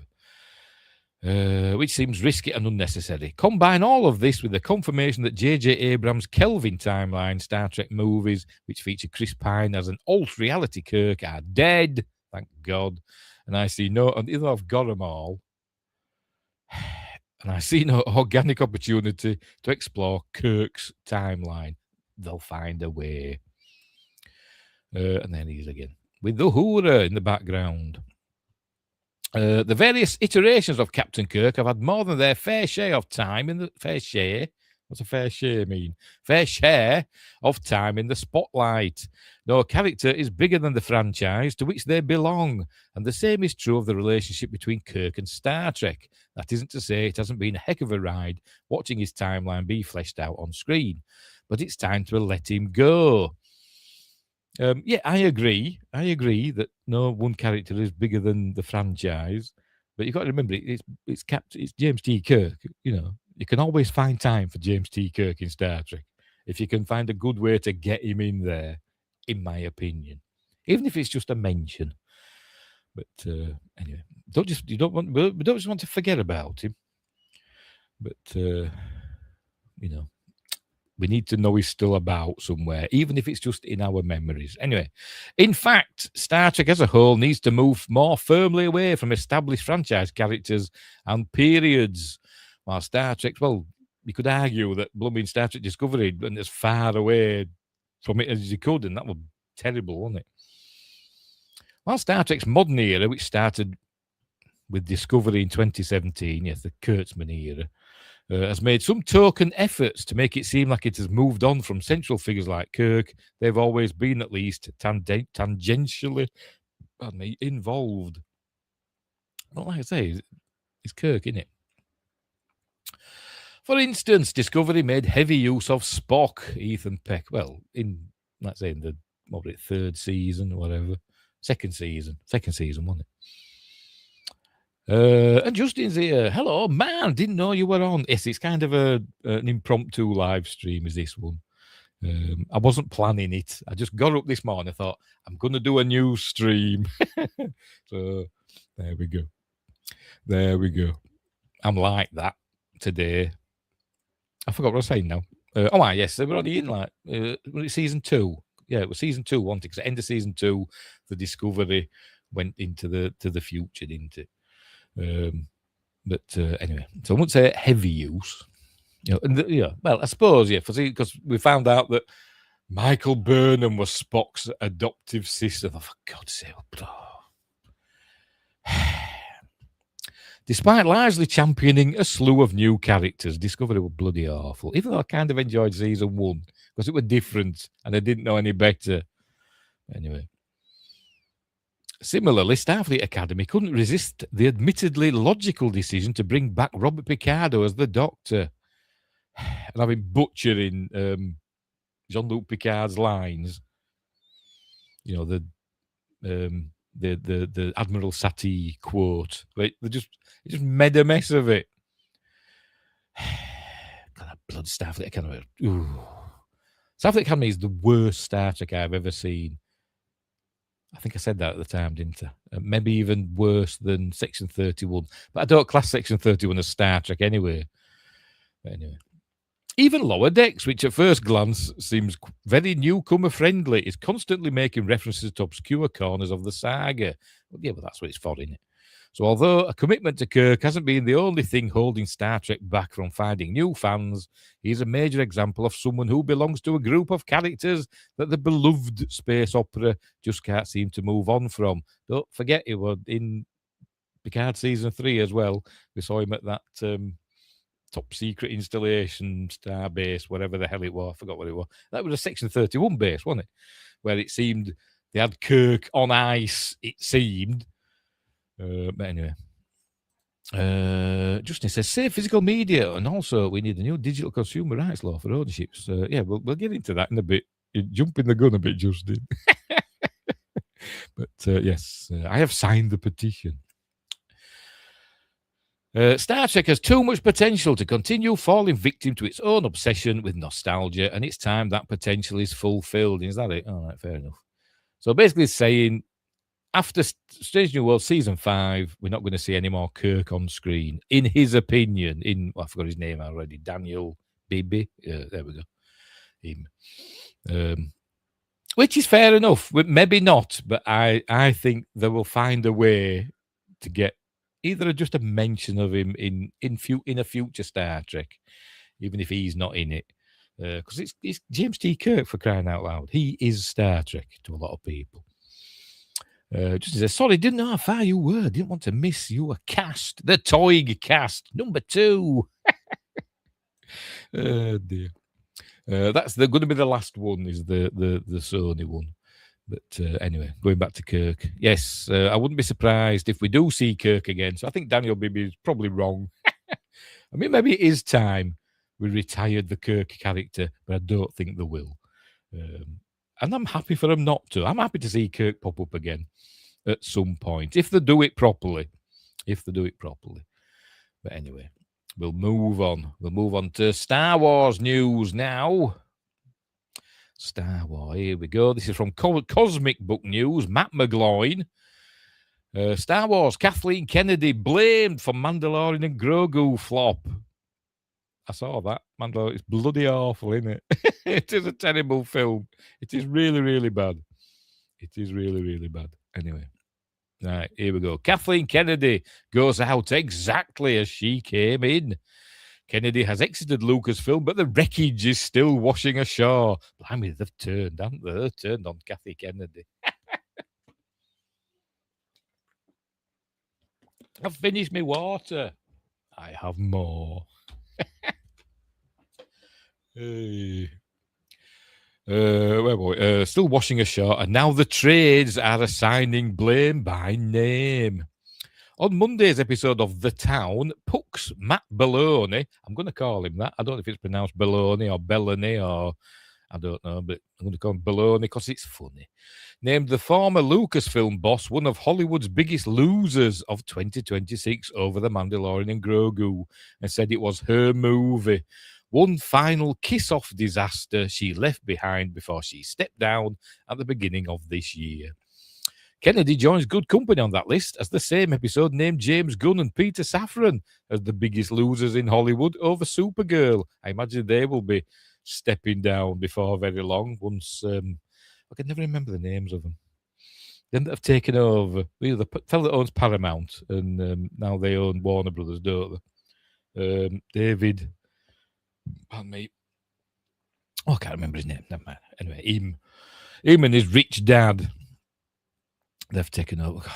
S2: Which seems risky and unnecessary. Combine all of this with the confirmation that J.J. Abrams' Kelvin timeline Star Trek movies, which feature Chris Pine as an alt-reality Kirk, are dead, thank God. And I see no, and either I've got them all, and I see no organic opportunity to explore Kirk's timeline. They'll find a way. And then he's again with the Uhura in the background. The various iterations of Captain Kirk have had more than their fair share of time in the fair share. What's a fair share mean? Fair share of time in the spotlight. No character is bigger than the franchise to which they belong, and the same is true of the relationship between Kirk and Star Trek. That isn't to say it hasn't been a heck of a ride watching his timeline be fleshed out on screen, but it's time to let him go. Yeah, I agree. I agree that no one character is bigger than the franchise, but you've got to remember it's James T. Kirk. You know, you can always find time for James T. Kirk in Star Trek if you can find a good way to get him in there. In my opinion, even if it's just a mention. But anyway, we don't just want to forget about him. But you know, we need to know he's still about somewhere, even if it's just in our memories. Anyway, in fact, Star Trek as a whole needs to move more firmly away from established franchise characters and periods. While Star Trek, well, you could argue that blooming Star Trek Discovery went as far away from it as you could, and that was terrible, wasn't it? While Star Trek's modern era, which started with Discovery in 2017, yes, the Kurtzman era, has made some token efforts to make it seem like it has moved on from central figures like Kirk. They've always been at least tangentially involved. Well, like I say, it's Kirk, isn't it? For instance, Discovery made heavy use of Spock, Ethan Peck. Well, in, let's say, in the third season or whatever. Second season, wasn't it? And Justin's here. Hello, man. Didn't know you were on. Yes, it's kind of an impromptu live stream, is this one. I wasn't planning it. I just got up this morning and thought, I'm going to do a new stream. So, there we go. I'm like that today. I forgot what I was saying now. Yes, we're already in season 2. Yeah, it was season 2, wasn't it? Because at the end of season 2, the Discovery went into the future, didn't it? Anyway, so I wouldn't say heavy use. You know, well, I suppose, yeah, because we found out that Michael Burnham was Spock's adoptive sister. Oh, for God's sake. Despite largely championing a slew of new characters, Discovery were bloody awful. Even though I kind of enjoyed season 1 because it was different and I didn't know any better. Anyway. Similarly, Starfleet Academy couldn't resist the admittedly logical decision to bring back Robert Picardo as the Doctor. And having butchering Jean-Luc Picard's lines. You know, the Admiral Satie quote. It just made a mess of it. God, that blood Starfleet Academy. Ooh. Starfleet Academy is the worst Star Trek I've ever seen. I think I said that at the time, didn't I? Maybe even worse than Section 31. But I don't class Section 31 as Star Trek anyway. But anyway. Even Lower Decks, which at first glance seems very newcomer-friendly, is constantly making references to obscure corners of the saga. Well, yeah, but that's what it's for, isn't it? So although a commitment to Kirk hasn't been the only thing holding Star Trek back from finding new fans, he's a major example of someone who belongs to a group of characters that the beloved space opera just can't seem to move on from. Don't forget, he was in Picard Season 3 as well. We saw him at that top secret installation, star base, whatever the hell it was. I forgot what it was. That was a Section 31 base, wasn't it? Where it seemed they had Kirk on ice, it seemed. But anyway, Justin says, say physical media, and also we need a new digital consumer rights law for ownership. So yeah, we'll get into that in a bit. You're jumping the gun a bit, Justin. But yes, I have signed the petition. Star Trek has too much potential to continue falling victim to its own obsession with nostalgia, and it's time that potential is fulfilled. Is that it? All right, fair enough. So basically saying, after Strange New World Season 5, we're not going to see any more Kirk on screen. In his opinion, I forgot his name already, Daniel Bibi. There we go. Him. Which is fair enough. Maybe not, but I think they will find a way to get either just a mention of him in a future Star Trek, even if he's not in it. Because it's James T. Kirk, for crying out loud. He is Star Trek to a lot of people. Just says, sorry, didn't know how far you were. Didn't want to miss your cast. The TOYGCast, number 2. Oh, dear. That's going to be the last one, is the Sony one. But anyway, going back to Kirk. Yes, I wouldn't be surprised if we do see Kirk again. So I think Daniel Bibi is probably wrong. I mean, maybe it is time we retired the Kirk character, but I don't think they will. And I'm happy for them not to. I'm happy to see Kirk pop up again at some point, if they do it properly. But anyway, we'll move on. We'll move on to Star Wars news now. Star Wars, here we go. This is from Cosmic Book News, Matt McGloin. Star Wars, Kathleen Kennedy blamed for Mandalorian and Grogu flop. I saw that. Mandalorian, it's bloody awful, isn't it? It is a terrible film. It is really, really bad. It is really, really bad. Anyway, right, here we go. Kathleen Kennedy goes out exactly as she came in. Kennedy has exited Lucasfilm, but the wreckage is still washing ashore. Blimey, they've turned, haven't they? They've turned on Kathy Kennedy. I've finished my water. I have more. Hey. Where were we? Still washing ashore, and now the trades are assigning blame by name. On Monday's episode of The Town, Puck's Matt Belloni, I'm going to call him that. I don't know if it's pronounced Belloni or Bellany or I don't know, but I'm going to call him Belloni because it's funny. Named the former Lucasfilm boss one of Hollywood's biggest losers of 2026 over The Mandalorian and Grogu, and said it was her movie. One final kiss-off disaster she left behind before she stepped down at the beginning of this year. Kennedy joins good company on that list, as the same episode named James Gunn and Peter Safran as the biggest losers in Hollywood over Supergirl. I imagine they will be stepping down before very long once... I can never remember the names of them. Then have taken over. The fellow that owns Paramount, and now they own Warner Brothers, don't they? David... Pardon me. Oh, I can't remember his name. Never mind. Anyway, him and his rich dad... They've taken over. God,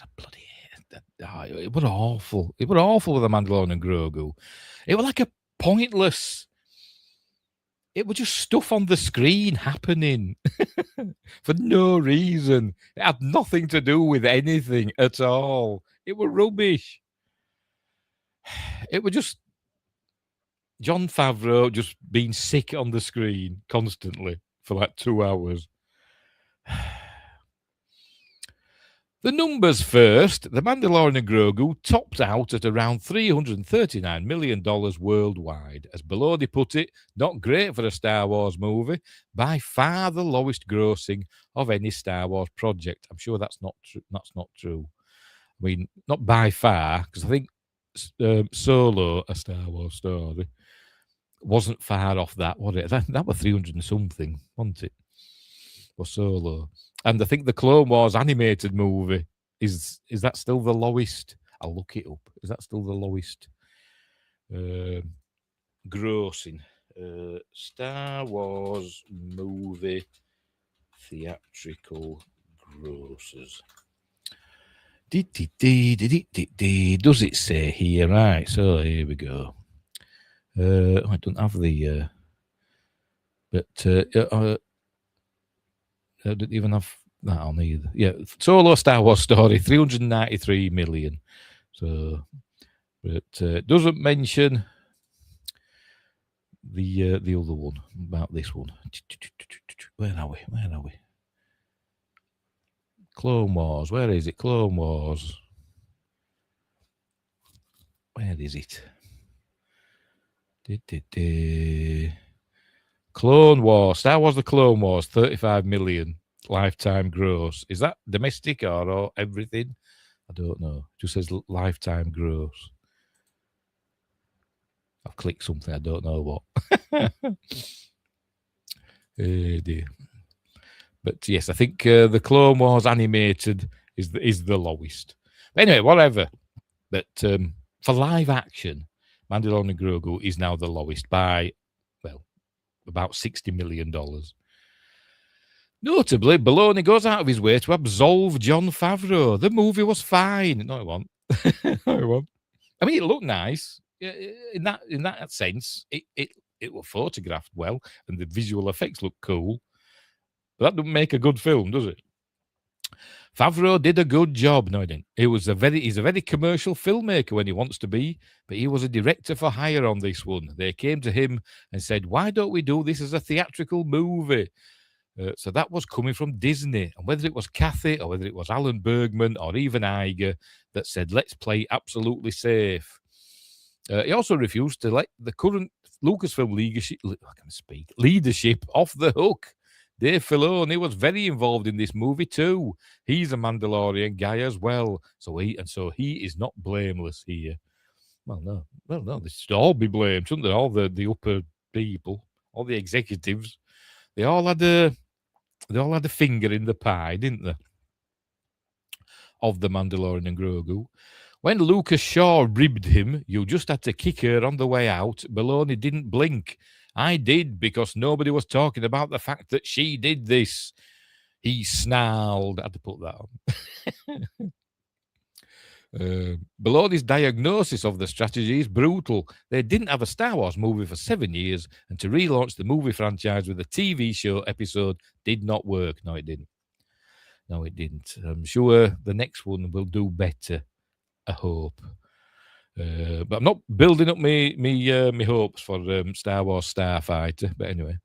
S2: I bloody hate that. It was awful. It was awful with the Mandalorian and Grogu. It was like a pointless... It was just stuff on the screen happening for no reason. It had nothing to do with anything at all. It was rubbish. It was just Jon Favreau just being sick on the screen constantly for like 2 hours. The numbers first. The Mandalorian and Grogu topped out at around $339 million worldwide. As Belloni put it, not great for a Star Wars movie. By far the lowest grossing of any Star Wars project. I'm sure that's not true. That's not true. I mean, not by far, because I think Solo, a Star Wars story, wasn't far off that, was it? That was 300 and something, wasn't it? For Solo. And I think the Clone Wars animated movie is that still the lowest? I'll look it up. Is that still the lowest grossing Star Wars movie theatrical grosses? Does it say here? Right, so here we go. I don't have the but I don't even have that on either. Yeah, solo Star Wars story, 393 million. So, but doesn't mention the other one, about this one. Where are we? Clone Wars. Where is it? Clone Wars. Where is it? Clone Wars. Star Wars: The Clone Wars, 35 million lifetime gross. Is that domestic or everything? I don't know. It just says lifetime gross. I've clicked something. I don't know what. Dear. But yes, I think the Clone Wars animated is the lowest. But anyway, whatever. But for live action, Mandalorian and Grogu is now the lowest by, well, about $60 million. Notably, Baloney goes out of his way to absolve Jon Favreau. The movie was fine. No, it wasn't. No, it wasn't. I mean, it looked nice. In that sense, it was photographed well, and the visual effects look cool. But that doesn't make a good film, does it? Favreau did a good job. No, he didn't. He's a very commercial filmmaker when he wants to be, but he was a director for hire on this one. They came to him and said, why don't we do this as a theatrical movie? So that was coming from Disney. And whether it was Kathy or whether it was Alan Bergman or even Iger that said, let's play absolutely safe. He also refused to let the current Lucasfilm leadership off the hook. Dave Filoni was very involved in this movie too. He's a Mandalorian guy as well. So he is not blameless here. Well, no, they should all be blamed, shouldn't they? All the upper people, all the executives, they all had a finger in the pie, didn't they? Of the Mandalorian and Grogu. When Lucas Shaw ribbed him, you just had to kick her on the way out. Baloney didn't blink. I did, because nobody was talking about the fact that she did this. He snarled. I had to put that on. Baloney's diagnosis of the strategy is brutal. They didn't have a Star Wars movie for 7 years, and to relaunch the movie franchise with a TV show episode did not work. No, it didn't. I'm sure the next one will do better. I hope. But I'm not building up me hopes for Star Wars Starfighter. But anyway,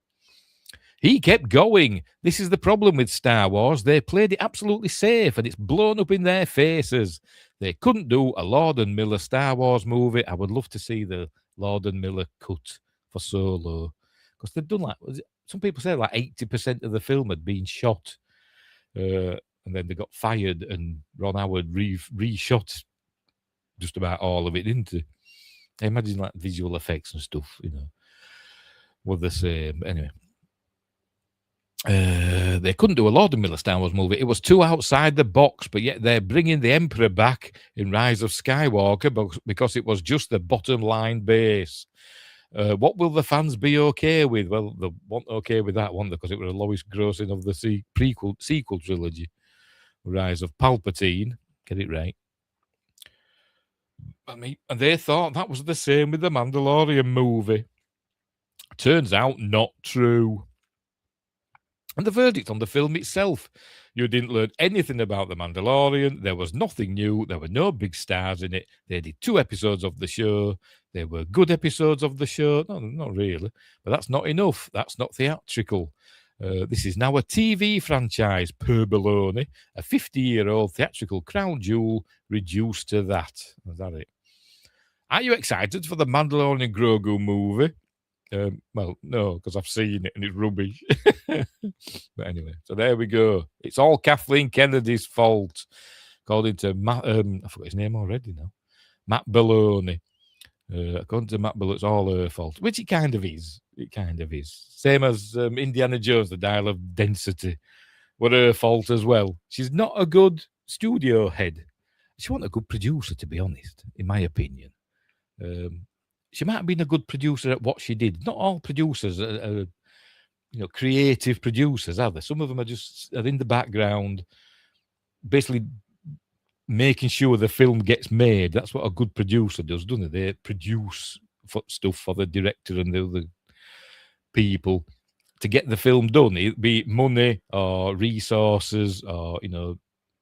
S2: he kept going. This is the problem with Star Wars. They played it absolutely safe, and it's blown up in their faces. They couldn't do a Lord and Miller Star Wars movie. I would love to see the Lord and Miller cut for Solo, because they've done some people say 80% of the film had been shot, and then they got fired, and Ron Howard reshot just about all of it, didn't he? I imagine visual effects and stuff, were the same. Anyway, they couldn't do a Lord and Miller Star Wars movie. It was too outside the box, but yet they're bringing the Emperor back in Rise of Skywalker because it was just the bottom line base. What will the fans be okay with? Well, they weren't okay with that one because it was the lowest grossing of the sequel trilogy. Rise of Palpatine, get it right. And they thought that was the same with the Mandalorian movie. Turns out not true. And the verdict on the film itself: you didn't learn anything about the Mandalorian. There was nothing new. There were no big stars in it. They did 2 episodes of the show. They were good episodes of the show. No, not really. But that's not enough. That's not theatrical. This is now a TV franchise, per Baloney. A 50-year-old theatrical crown jewel reduced to that. Is that it? Are you excited for the Mandalorian Grogu movie? Well, no, because I've seen it and it's rubbish. But anyway, so there we go. It's all Kathleen Kennedy's fault, according to Matt. I forgot his name already now. Matt Baloney. According to Matt Baloney, it's all her fault, which it kind of is. It kind of is. Same as Indiana Jones, the Dial of Density, were her fault as well. She's not a good studio head. She wasn't a good producer, to be honest, in my opinion. She might have been a good producer at what she did. Not all producers are creative producers, are they? Some of them are in the background, basically making sure the film gets made. That's what a good producer does, doesn't they? They produce stuff for the director and the other people to get the film done, be it money or resources or,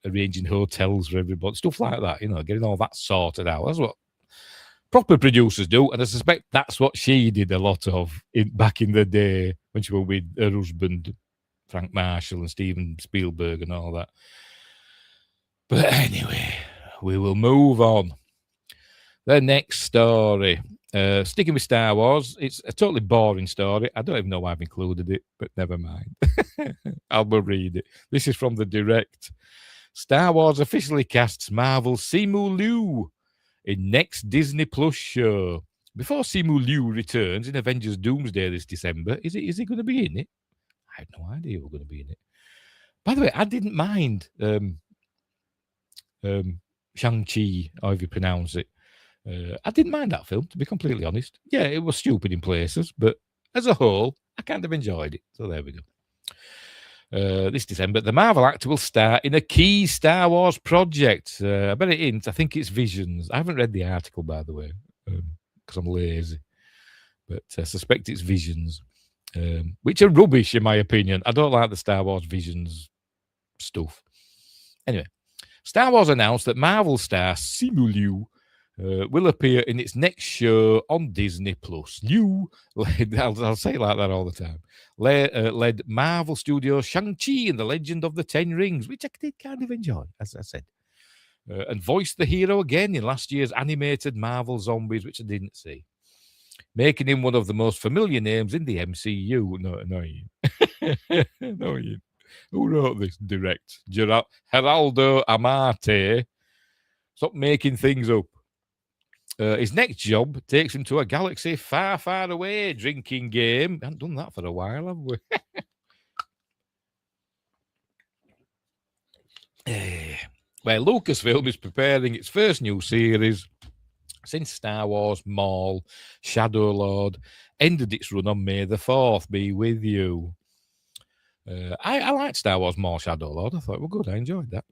S2: arranging hotels for everybody, stuff like that, getting all that sorted out. That's what proper producers do, and I suspect that's what she did a lot of back in the day when she was with her husband, Frank Marshall, and Steven Spielberg and all that. But anyway, we will move on. The next story, sticking with Star Wars, it's a totally boring story. I don't even know why I've included it, but never mind. I will read it. This is from the Direct. Star Wars officially casts Marvel's Simu Liu in next Disney Plus show. Before Simu Liu returns in Avengers Doomsday this December, is he going to be in it? I had no idea he was going to be in it. By the way, I didn't mind Shang-Chi, however you pronounce it. I didn't mind that film, to be completely honest. Yeah, it was stupid in places, but as a whole, I kind of enjoyed it. So there we go. This December, the Marvel actor will star in a key Star Wars project. I better hint, I think it's Visions. I haven't read the article, by the way, because I'm lazy. But I suspect it's Visions, which are rubbish, in my opinion. I don't like the Star Wars Visions stuff. Anyway, Star Wars announced that Marvel star Simu Liu will appear in its next show on Disney Plus. Liu, I'll say it like that all the time, led Marvel Studios' Shang-Chi and the Legend of the Ten Rings, which I did kind of enjoy, as I said, and voiced the hero again in last year's animated Marvel Zombies, which I didn't see, making him one of the most familiar names in the MCU. No, Ian. Who wrote this Direct? Geraldo Amate. Stop making things up. His next job takes him to a galaxy far, far away drinking game. I haven't done that for a while, have we? Where Lucasfilm is preparing its first new series since Star Wars Maul Shadow Lord ended its run on May the 4th. Be with you. I liked Star Wars Maul Shadow Lord. I thought it was good. I enjoyed that.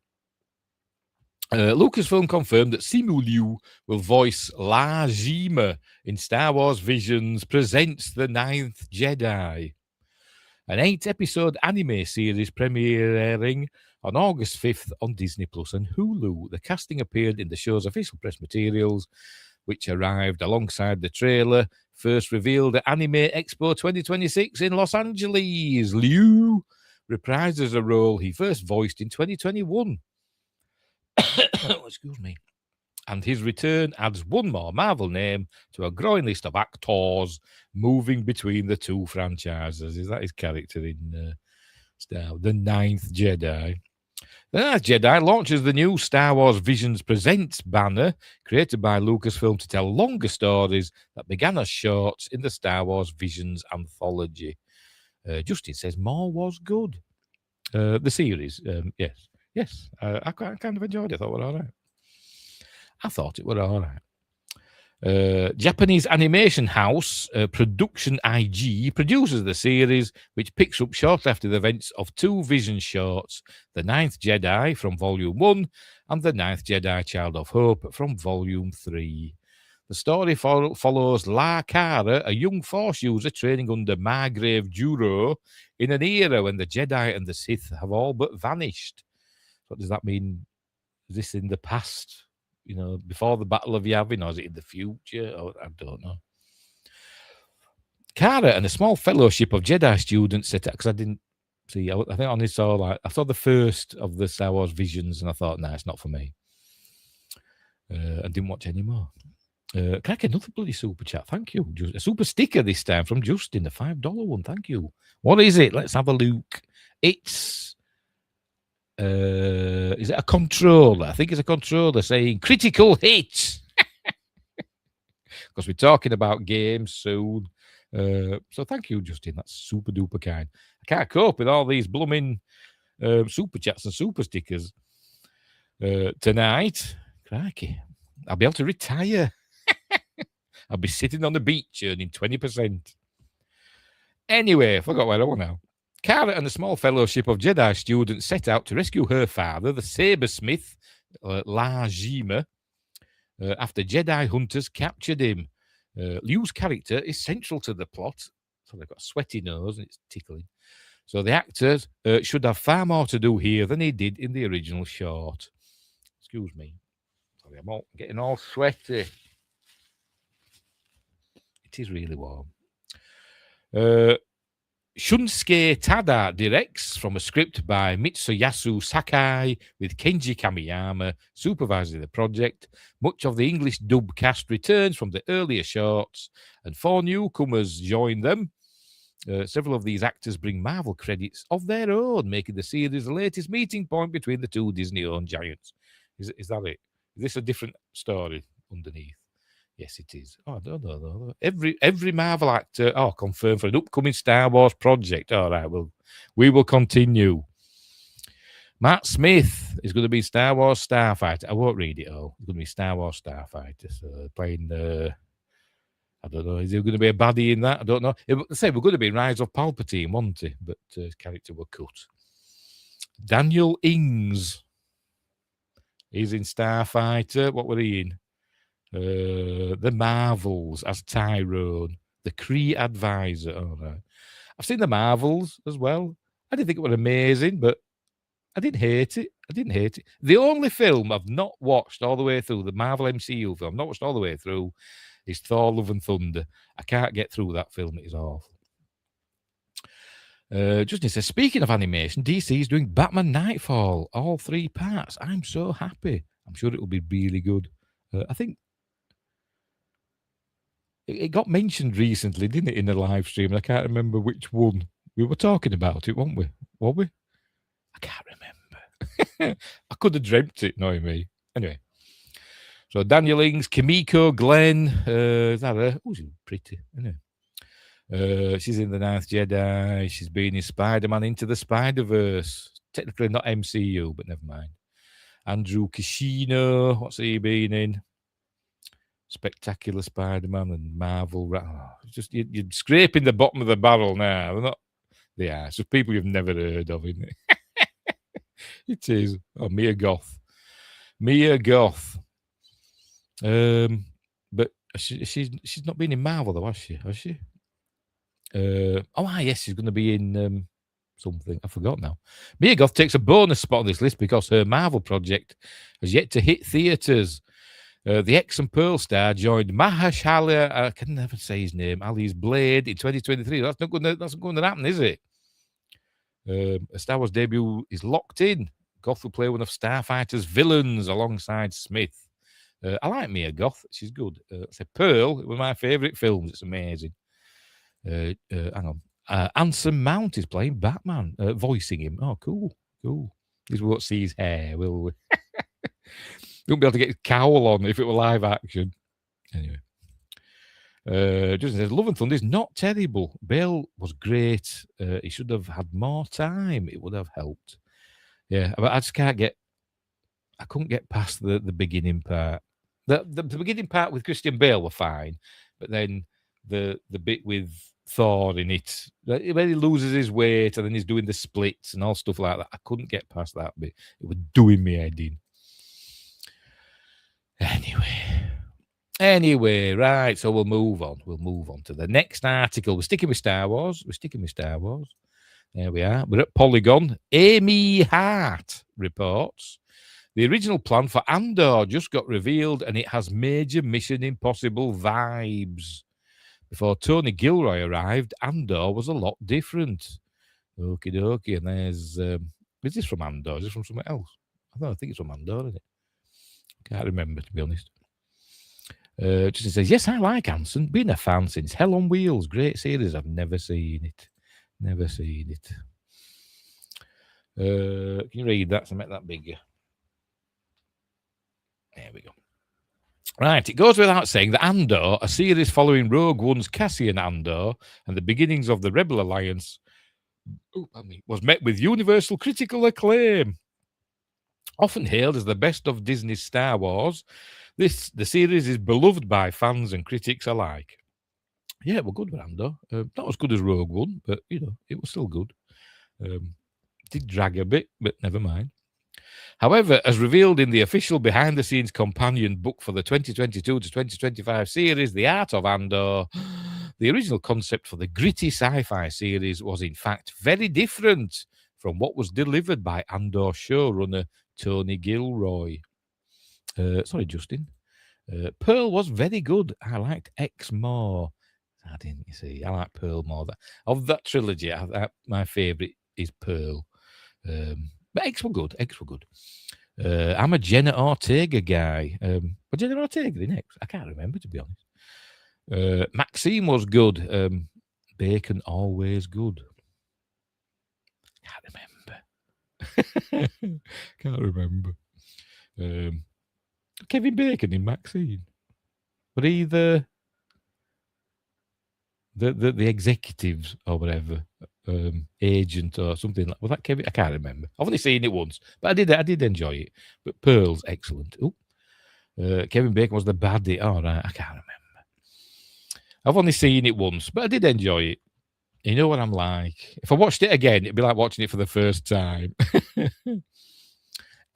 S2: Lucasfilm confirmed that Simu Liu will voice La Jima in Star Wars Visions Presents The Ninth Jedi, an 8-episode anime series premiering on August 5th on Disney Plus and Hulu. The casting appeared in the show's official press materials, which arrived alongside the trailer first revealed at Anime Expo 2026 in Los Angeles. Liu reprises a role he first voiced in 2021. Excuse me. And his return adds one more Marvel name to a growing list of actors moving between the two franchises. Is that his character in The Ninth Jedi? The Ninth Jedi launches the new Star Wars Visions Presents banner created by Lucasfilm to tell longer stories that began as shorts in the Star Wars Visions anthology. Justin says more was good. The series, yes. Yes, I kind of enjoyed it. I thought it were all right. Japanese animation house Production IG produces the series, which picks up shortly after the events of two Vision shorts, The Ninth Jedi from Volume 1 and The Ninth Jedi Child of Hope from Volume 3. The story follows La Cara, a young Force user training under Margrave Juro in an era when the Jedi and the Sith have all but vanished. What does that mean? Is this in the past, before the Battle of Yavin, or is it in the future? Or, I don't know. Cara and a small fellowship of Jedi students set up, because I didn't see, I think I only saw I saw the first of the Star Wars Visions, and I thought, nah, it's not for me. I didn't watch any more. Can I get another bloody super chat? Thank you. A super sticker this time from Justin, the $5 one. Thank you. What is it? Let's have a look. It's is it a controller? I think it's a controller saying critical hit. Because we're talking about games soon. So thank you, Justin. That's super duper kind. I can't cope with all these blooming super chats and super stickers. tonight. Crikey. I'll be able to retire. I'll be sitting on the beach earning 20%. Anyway, I forgot where I was now. Cara and a small fellowship of Jedi students set out to rescue her father, the sabersmith, La Jima, after Jedi hunters captured him. Liu's character is central to the plot. So they've got a sweaty nose and it's tickling. So the actor should have far more to do here than he did in the original short. Excuse me. Sorry, I'm getting all sweaty. It is really warm. Shunsuke Tada directs from a script by Mitsuyasu Sakai with Kenji Kamiyama supervising the project. Much of the English dub cast returns from the earlier shorts, and 4 newcomers join them. Several of these actors bring Marvel credits of their own, making the series the latest meeting point between the two Disney-owned giants. Is that it? Is this a different story underneath? Yes, it is. Oh, no. Every Marvel actor, confirmed for an upcoming Star Wars project. All right, we will continue. Matt Smith is going to be Star Wars Starfighter. I won't read it all. It's going to be Star Wars Starfighter. So playing, I don't know, is he going to be a baddie in that? I don't know. Say we're going to be Rise of Palpatine, wasn't he? But his character were cut. Daniel Ings. He's in Starfighter. What were he in? The Marvels as Tyrone, the Kree advisor. Oh, right. I've seen the Marvels as well. I didn't think it was amazing, but I didn't hate it. The only film I've not watched all the way through, the Marvel MCU film, not watched all the way through, is Thor: Love and Thunder. I can't get through that film. It is awful. Justin says, speaking of animation, DC is doing Batman Nightfall, all 3 parts. I'm so happy. I'm sure it will be really good. I think it got mentioned recently, didn't it, in a live stream? I can't remember which one. We were talking about it, weren't we? Were we? I can't remember. I could have dreamt it, knowing me. Anyway. So Daniel Ings, Kimiko Glenn. Is that her? Oh, she's pretty, isn't it? She's in The Ninth Jedi. She's been in Spider-Man Into the Spider-Verse. Technically not MCU, but never mind. Andrew Kishino. What's he been in? Spectacular Spider-Man and Marvel. Just you're scraping the bottom of the barrel now. They're not. They are. It's just people you've never heard of, isn't it? It is. Oh, Mia Goth. But she's not been in Marvel though, has she? Yes, she's going to be in something. I forgot now. Mia Goth takes a bonus spot on this list because her Marvel project has yet to hit theaters. The X and Pearl star joined Mahershala, I can never say his name, Ali's Blade in 2023. That's not going to happen, is it? A Star Wars debut is locked in. Goth will play one of Starfighter's villains alongside Smith. I like Mia Goth. She's good. Pearl, one of my favourite films. It's amazing. Hang on. Anson Mount is playing Batman, voicing him. Oh, cool. We won't see his hair, will we? We wouldn't be able to get his cowl on if it were live action. Anyway. Justin says, Love and Thunder is not terrible. Bale was great. He should have had more time. It would have helped. Yeah, but I just can't get... I couldn't get past the beginning part. The beginning part with Christian Bale were fine, but then the bit with Thor in it, when he loses his weight and then he's doing the splits and all stuff like that, I couldn't get past that bit. It was doing me head in. Anyway, right, so we'll move on. We'll move on to the next article. We're sticking with Star Wars. There we are. We're at Polygon. Amy Hart reports, the original plan for Andor just got revealed and it has major Mission Impossible vibes. Before Tony Gilroy arrived, Andor was a lot different. Okie dokie. And there's... is this from Andor? Is this from somewhere else? I think it's from Andor, isn't it? Can't remember, to be honest. Justin says, yes, I like Anson. Been a fan since Hell on Wheels. Great series. I've never seen it. Can you read that to make that bigger? There we go. Right, it goes without saying that Andor, a series following Rogue One's Cassian Andor and the beginnings of the Rebel Alliance, was met with universal critical acclaim. Often hailed as the best of Disney's Star Wars, the series is beloved by fans and critics alike. Yeah, it was good, Andor. Not as good as Rogue One, but, you know, it was still good. Did drag a bit, but never mind. However, as revealed in the official behind-the-scenes companion book for the 2022 to 2025 series, The Art of Andor, the original concept for the gritty sci-fi series was in fact very different from what was delivered by Andor showrunner Tony Gilroy. Sorry, Justin. Pearl was very good. I liked X more. I didn't, you see. I like Pearl more. Of that trilogy, my favourite is Pearl. But X were good. I'm a Jenna Ortega guy. Was Jenna Ortega in X? I can't remember, to be honest. Maxine was good. Bacon always good. Can't remember. Kevin Bacon in Maxine. But he the executives or whatever, agent or something like. Was that Kevin? I can't remember. I've only seen it once, but I did enjoy it. But Pearl's excellent. Kevin Bacon was the baddie. All right, I can't remember. I've only seen it once, but I did enjoy it. You know what I'm like. If I watched it again, it'd be like watching it for the first time.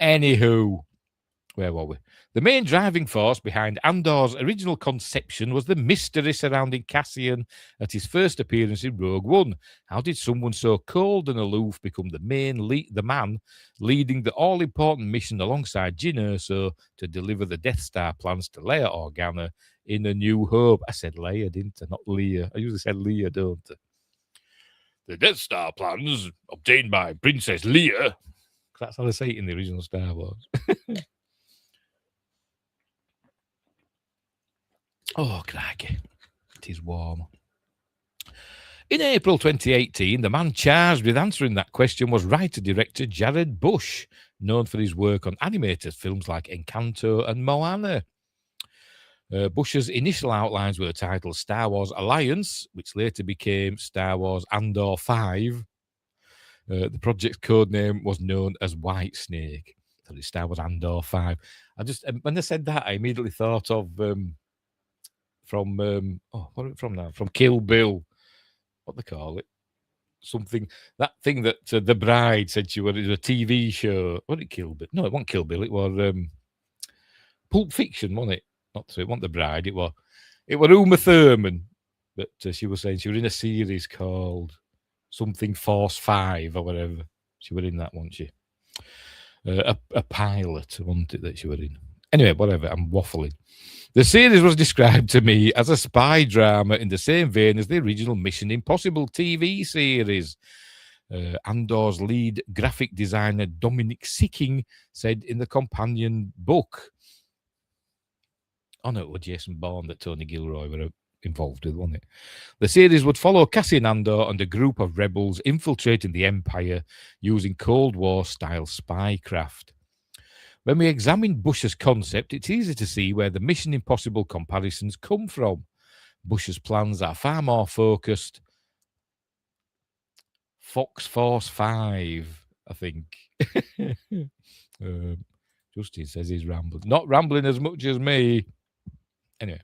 S2: Anywho, where were we? The main driving force behind Andor's original conception was the mystery surrounding Cassian at his first appearance in Rogue One. How did someone so cold and aloof become the man leading the all-important mission alongside Jyn Erso to deliver the Death Star plans to Leia Organa in A New Hope? I said Leia, didn't I? Not Leia. I usually said Leia, don't I? The Death Star plans obtained by Princess Leia. That's how they say it in the original Star Wars. Oh, crikey. It is warm. In April 2018, the man charged with answering that question was writer-director Jared Bush, known for his work on animated films like Encanto and Moana. Bush's initial outlines were titled Star Wars Alliance, which later became Star Wars Andor 5. The project's codename was known as Whitesnake. So it's Star Wars Andor 5. When they said that, I immediately thought of from Kill Bill. What they call it? Something, that thing that the bride said she was a TV show. What did it Kill Bill? No, it wasn't Kill Bill. It was Pulp Fiction, wasn't it? It wasn't the bride. It was Uma Thurman. But she was saying she was in a series called something Force 5 or whatever. She was in that, wasn't she? A pilot, wasn't it, that she was in? Anyway, whatever, I'm waffling. The series was described to me as a spy drama in the same vein as the original Mission Impossible TV series. Andor's lead graphic designer Dominic Sicking said in the companion book. Oh no, it was Jason Bourne that Tony Gilroy were involved with, wasn't it? The series would follow Cassian Andor and a group of rebels infiltrating the Empire using Cold War-style spycraft. When we examine Bush's concept, it's easy to see where the Mission Impossible comparisons come from. Bush's plans are far more focused. Fox Force 5, I think. Justin says he's rambling. Not rambling as much as me. Anyway.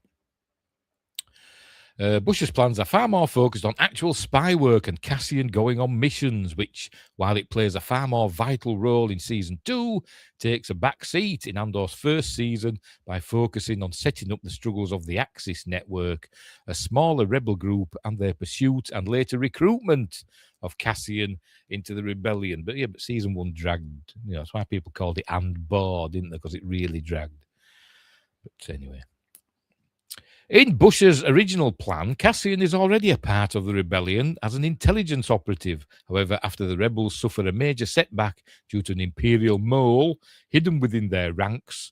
S2: Bush's plans are far more focused on actual spy work and Cassian going on missions, which, while it plays a far more vital role in Season 2, takes a back seat in Andor's first season by focusing on setting up the struggles of the Axis network, a smaller rebel group, and their pursuit and later recruitment of Cassian into the rebellion. But Season 1 dragged. That's why people called it Andor, didn't they? Because it really dragged. But anyway. In Bush's original plan, Cassian is already a part of the rebellion as an intelligence operative. However, after the rebels suffer a major setback due to an Imperial mole hidden within their ranks,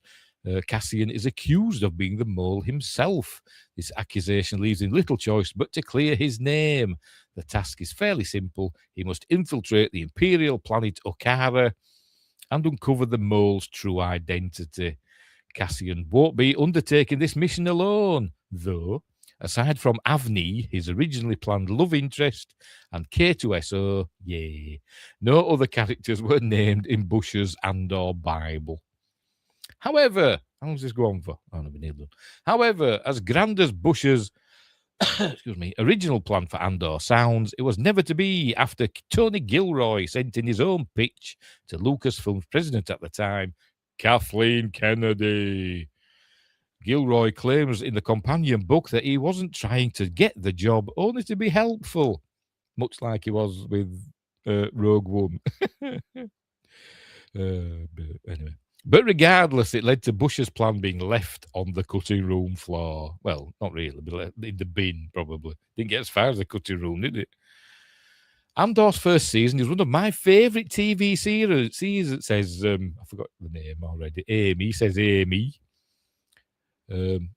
S2: Cassian is accused of being the mole himself. This accusation leaves him little choice but to clear his name. The task is fairly simple. He must infiltrate the Imperial planet Okara and uncover the mole's true identity. Cassian won't be undertaking this mission alone, though. Aside from Avni, his originally planned love interest, and K2SO, yay, no other characters were named in Bush's Andor Bible. However, how long does this go on for? Oh, no, we're nearly done. However, as grand as Bush's original plan for Andor sounds, it was never to be after Tony Gilroy sent in his own pitch to Lucasfilm's president at the time, Kathleen Kennedy. Gilroy claims in the companion book that he wasn't trying to get the job, only to be helpful, much like he was with Rogue One. But regardless, it led to Bush's plan being left on the cutting room floor. Well, not really, but in the bin, probably. Didn't get as far as the cutting room, did it? Andor's first season is one of my favourite TV series. It says, I forgot the name already. Amy says Amy. An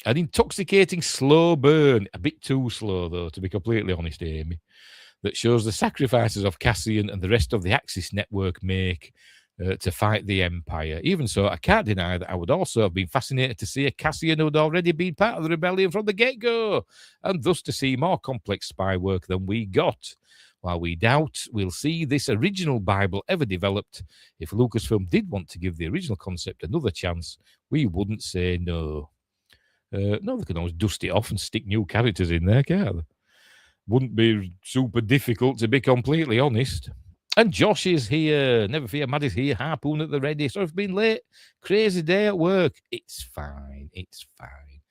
S2: intoxicating slow burn, a bit too slow, though, to be completely honest, Amy, that shows the sacrifices of Cassian and the rest of the Axis network make to fight the Empire. Even so, I can't deny that I would also have been fascinated to see a Cassian who had already been part of the rebellion from the get-go, and thus to see more complex spy work than we got. While we doubt we'll see this original Bible ever developed, if Lucasfilm did want to give the original concept another chance, we wouldn't say no. No, they can always dust it off and stick new characters in there, can't they? Wouldn't be super difficult, to be completely honest. And Josh is here. Never fear, Maddie's here. Harpoon at the ready. So I've been late. Crazy day at work. It's fine. It's fine.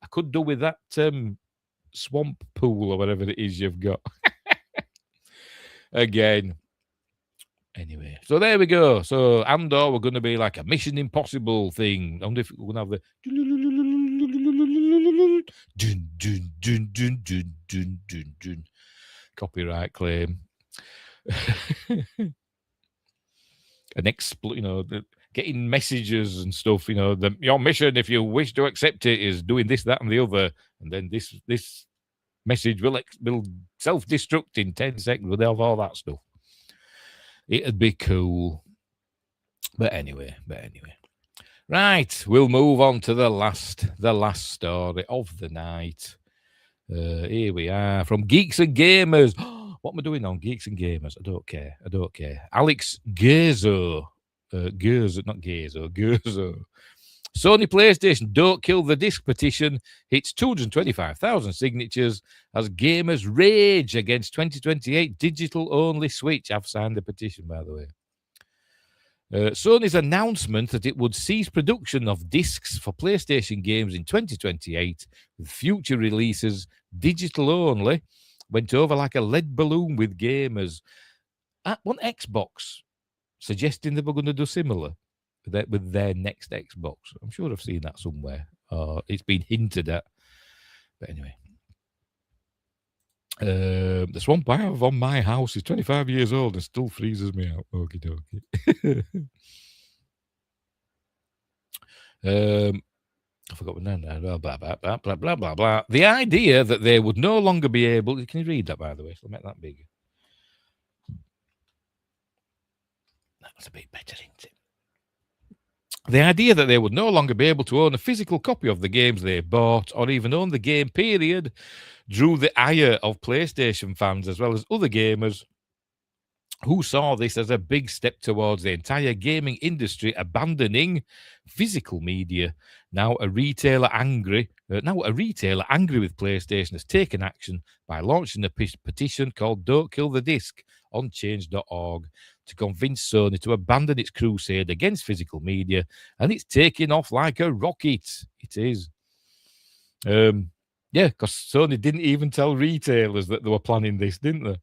S2: I could do with that swamp pool or whatever it is you've got. Again. Anyway, so there we go. So Andor, we're going to be like a Mission Impossible thing. I wonder if we're going to have the dun, dun, dun, dun, dun, dun, dun, dun. Copyright claim. An getting messages and stuff, your mission, if you wish to accept it, is doing this, that, and the other, and then this message will self-destruct in 10 seconds. We'll have all that stuff. It'd be cool. But anyway. Right, we'll move on to the last story of the night. Here we are, from Geeks and Gamers. What am I doing on Geeks and Gamers? I don't care. Alex Gerzo. Gerzo. Sony PlayStation Don't Kill the Disc petition hits 225,000 signatures as gamers rage against 2028 digital-only Switch. I've signed the petition, by the way. Sony's announcement that it would cease production of discs for PlayStation games in 2028 with future releases digital-only went over like a lead balloon with gamers. One Xbox suggesting they were going to do similar with their next Xbox. I'm sure I've seen that somewhere. It's been hinted at. But anyway. The swamp I have on my house is 25 years old and still freezes me out. Okie dokie. I forgot what name. Blah, blah, blah, blah, blah, blah, blah, blah. The idea that they would no longer be able... Can you read that, by the way? So I'll make that bigger. That was a bit better, isn't it? The idea that they would no longer be able to own a physical copy of the games they bought or even own the game, period, drew the ire of PlayStation fans as well as other gamers who saw this as a big step towards the entire gaming industry abandoning physical media. Now a retailer angry with PlayStation has taken action by launching a petition called Don't Kill the Disc on change.org to convince Sony to abandon its crusade against physical media, and it's taking off like a rocket. It is. Because Sony didn't even tell retailers that they were planning this, didn't they?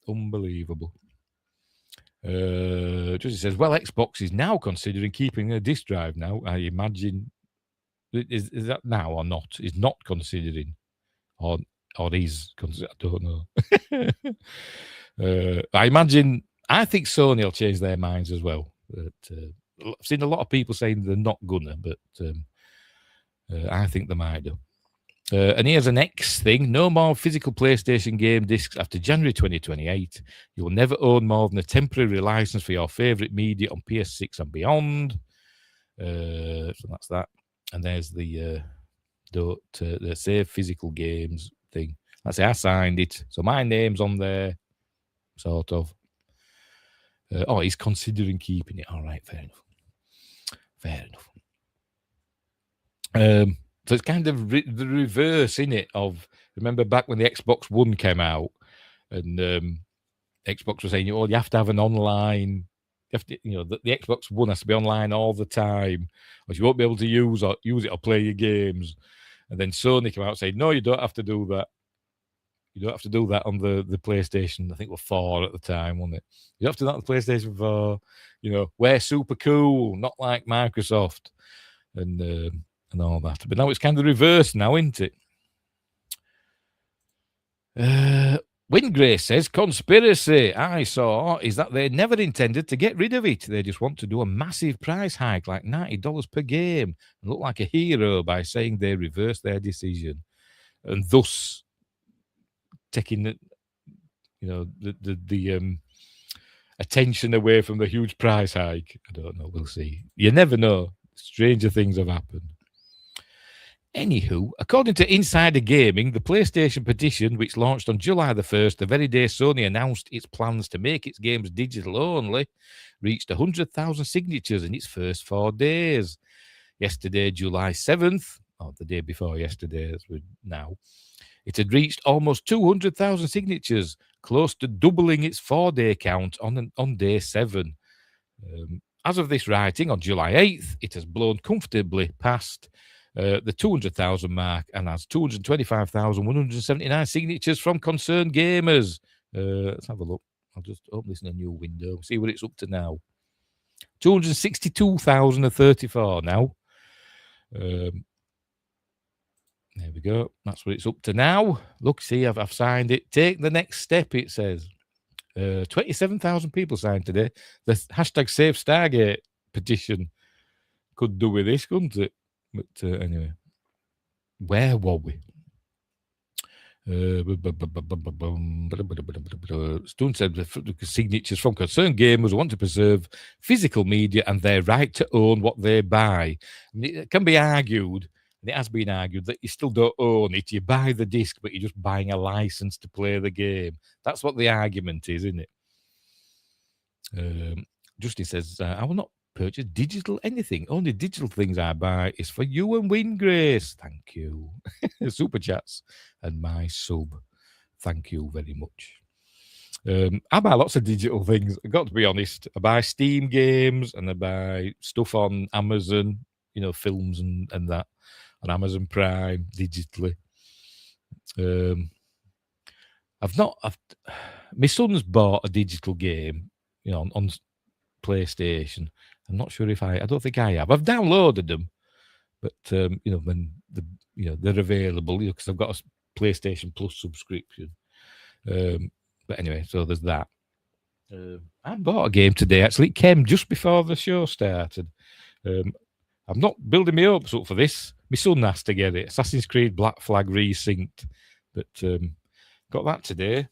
S2: Unbelievable. Just says, well, Xbox is now considering keeping a disc drive now. I imagine, is that now or not? Is not considering, or is considering? I don't know. I think Sony will change their minds as well. But, I've seen a lot of people saying they're not gonna, but I think they might do. And here's an X thing. No more physical PlayStation game discs after January 2028. You will never own more than a temporary license for your favourite media on PS6 and beyond. So that's that. And there's the don't the save physical games thing. I say I signed it, so my name's on there, sort of. He's considering keeping it. All right, fair enough. Fair enough. So it's kind of the reverse, isn't it? Of remember back when the Xbox One came out, and Xbox was saying, "Oh, you have to have an online. You have to, the Xbox One has to be online all the time, or you won't be able to use it or play your games." And then Sony came out and said, "No, you don't have to do that. You don't have to do that on the PlayStation." I think it was 4 at the time, wasn't it? You don't have to do that on the PlayStation 4. We're super cool, not like Microsoft, and all that. But now it's kind of reversed now, isn't it? Windgrace says, conspiracy I saw is that they never intended to get rid of it. They just want to do a massive price hike, like $90 per game, and look like a hero by saying they reversed their decision, and thus taking the attention away from the huge price hike. I don't know. We'll see. You never know. Stranger things have happened. Anywho, according to Insider Gaming, the PlayStation Petition, which launched on July the 1st, the very day Sony announced its plans to make its games digital only, reached 100,000 signatures in its first 4 days. Yesterday, July 7th, or the day before yesterday, as we're now, it had reached almost 200,000 signatures, close to doubling its 4-day count on day 7. As of this writing, on July 8th, it has blown comfortably past the 200,000 mark and has 225,179 signatures from concerned gamers. Let's have a look. I'll just open this in a new window, see what it's up to now. 262,034 now. There we go. That's what it's up to now. Look, see, I've signed it. Take the next step, it says. 27,000 people signed today. The hashtag Save Stargate petition could do with this, couldn't it? But anyway, where were we? Stone said the signatures from concerned gamers who want to preserve physical media and their right to own what they buy. And it can be argued, and it has been argued, that you still don't own it. You buy the disc, but you're just buying a license to play the game. That's what the argument is, isn't it? Justin says, I will not purchase digital anything. Only digital things I buy is for you and Windgrace. Thank you. Super chats and my sub. Thank you very much. I buy lots of digital things. I've got to be honest. I buy Steam games and I buy stuff on Amazon, films and that on Amazon Prime digitally. My son's bought a digital game, on PlayStation. I'm not sure if I don't think I have. I've downloaded them, but when they're available, because I've got a PlayStation Plus subscription. But anyway, so there's that. I bought a game today. Actually, it came just before the show started. I'm not building my hopes up for this. My son has to get it. Assassin's Creed Black Flag Resynced, but got that today.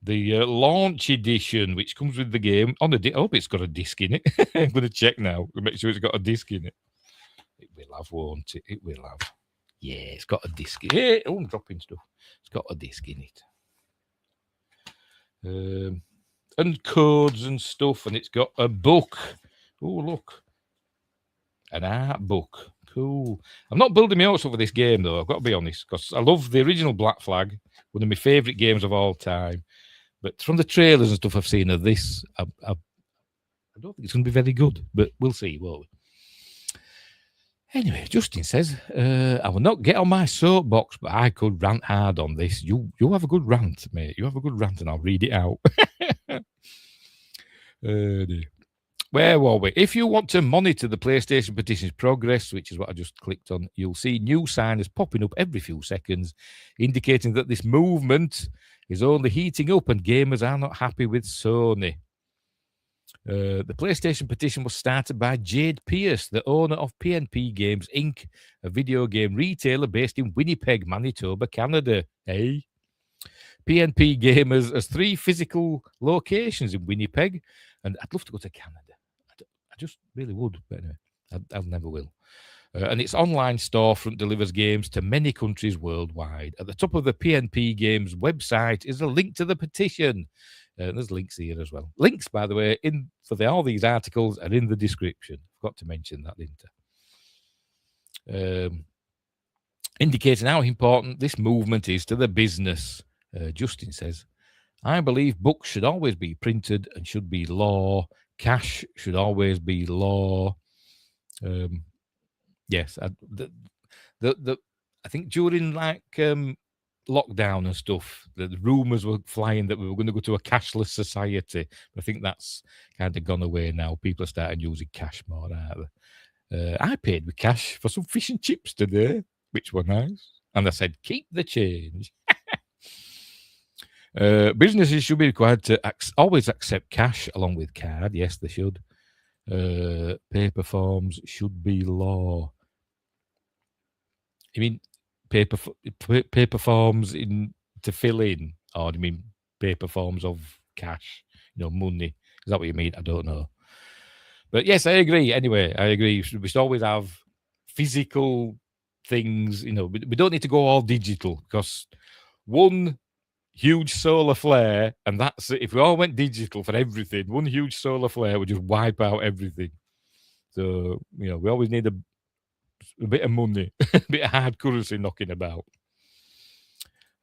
S2: The launch edition, which comes with the game on I hope it's got a disc in it. I'm going to check now to make sure it's got a disc in it. It will have, won't it? It will have. Yeah, it's got a disc in it. Oh, I'm dropping stuff. It's got a disc in it. And codes and stuff, and it's got a book. Oh, look. An art book. Cool. I'm not building my hopes up for this game, though. I've got to be honest, because I love the original Black Flag, one of my favourite games of all time. But from the trailers and stuff I've seen of this, I don't think it's going to be very good. But we'll see, won't we? Anyway, Justin says, I will not get on my soapbox, but I could rant hard on this. You have a good rant, mate. You have a good rant, and I'll read it out. Where were we? If you want to monitor the PlayStation Petition's progress, which is what I just clicked on, you'll see new signers popping up every few seconds, indicating that this movement is only heating up and gamers are not happy with Sony. The PlayStation Petition was started by Jade Pierce, the owner of PNP Games Inc., a video game retailer based in Winnipeg, Manitoba, Canada. Hey. PNP Gamers has 3 physical locations in Winnipeg, and I'd love to go to Canada. I just really would, but anyway, I never will. And its online storefront delivers games to many countries worldwide. At the top of the PNP Games website is a link to the petition. There's links here as well. Links, by the way, all these articles are in the description. Forgot to mention that, didn't I? Indicating how important this movement is to the business. Justin says, I believe books should always be printed and should be law. Cash should always be law. Yes, I think during lockdown and stuff, the rumours were flying that we were going to go to a cashless society. I think that's kind of gone away now. People are starting using cash more, aren't they? I paid with cash for some fish and chips today, which were nice. And I said, keep the change. Businesses should be required to always accept cash along with card. Yes, they should. Paper forms should be law. You mean paper forms to fill in, or do you mean paper forms of cash? Money. Is that what you mean? I don't know. But yes, I agree. Anyway, I agree. We should always have physical things. We don't need to go all digital, because one huge solar flare, and that's it. If we all went digital for everything, one huge solar flare would just wipe out everything. So, we always need a bit of money, a bit of hard currency knocking about.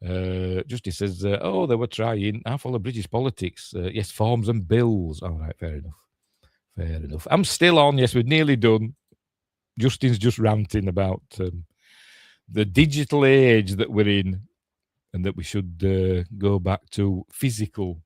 S2: Justice says, they were trying. I follow British politics. Yes, forms and bills. All right, fair enough. I'm still on. Yes, we're nearly done. Justin's just ranting about the digital age that we're in, and that we should go back to physical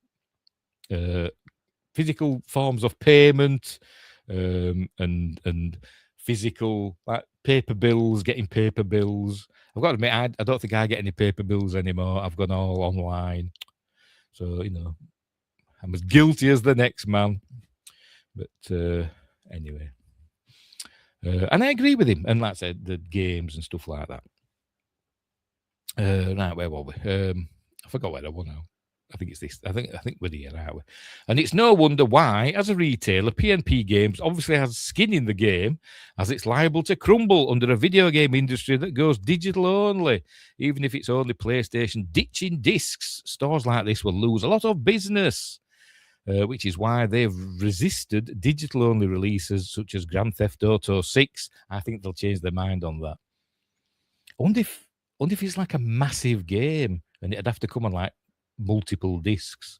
S2: forms of payment, and physical, like paper bills, getting paper bills. I've got to admit, I don't think I get any paper bills anymore. I've gone all online. So, I'm as guilty as the next man. But anyway. And I agree with him. And like I said, the games and stuff like that. Right, where were we? I forgot where I was now. I think it's this. I think we're here, aren't we? And it's no wonder why, as a retailer, PNP Games obviously has skin in the game, as it's liable to crumble under a video game industry that goes digital only. Even if it's only PlayStation ditching discs, stores like this will lose a lot of business, which is why they've resisted digital-only releases such as Grand Theft Auto 6. I think they'll change their mind on that. I wonder if it's like a massive game and it'd have to come on like multiple discs.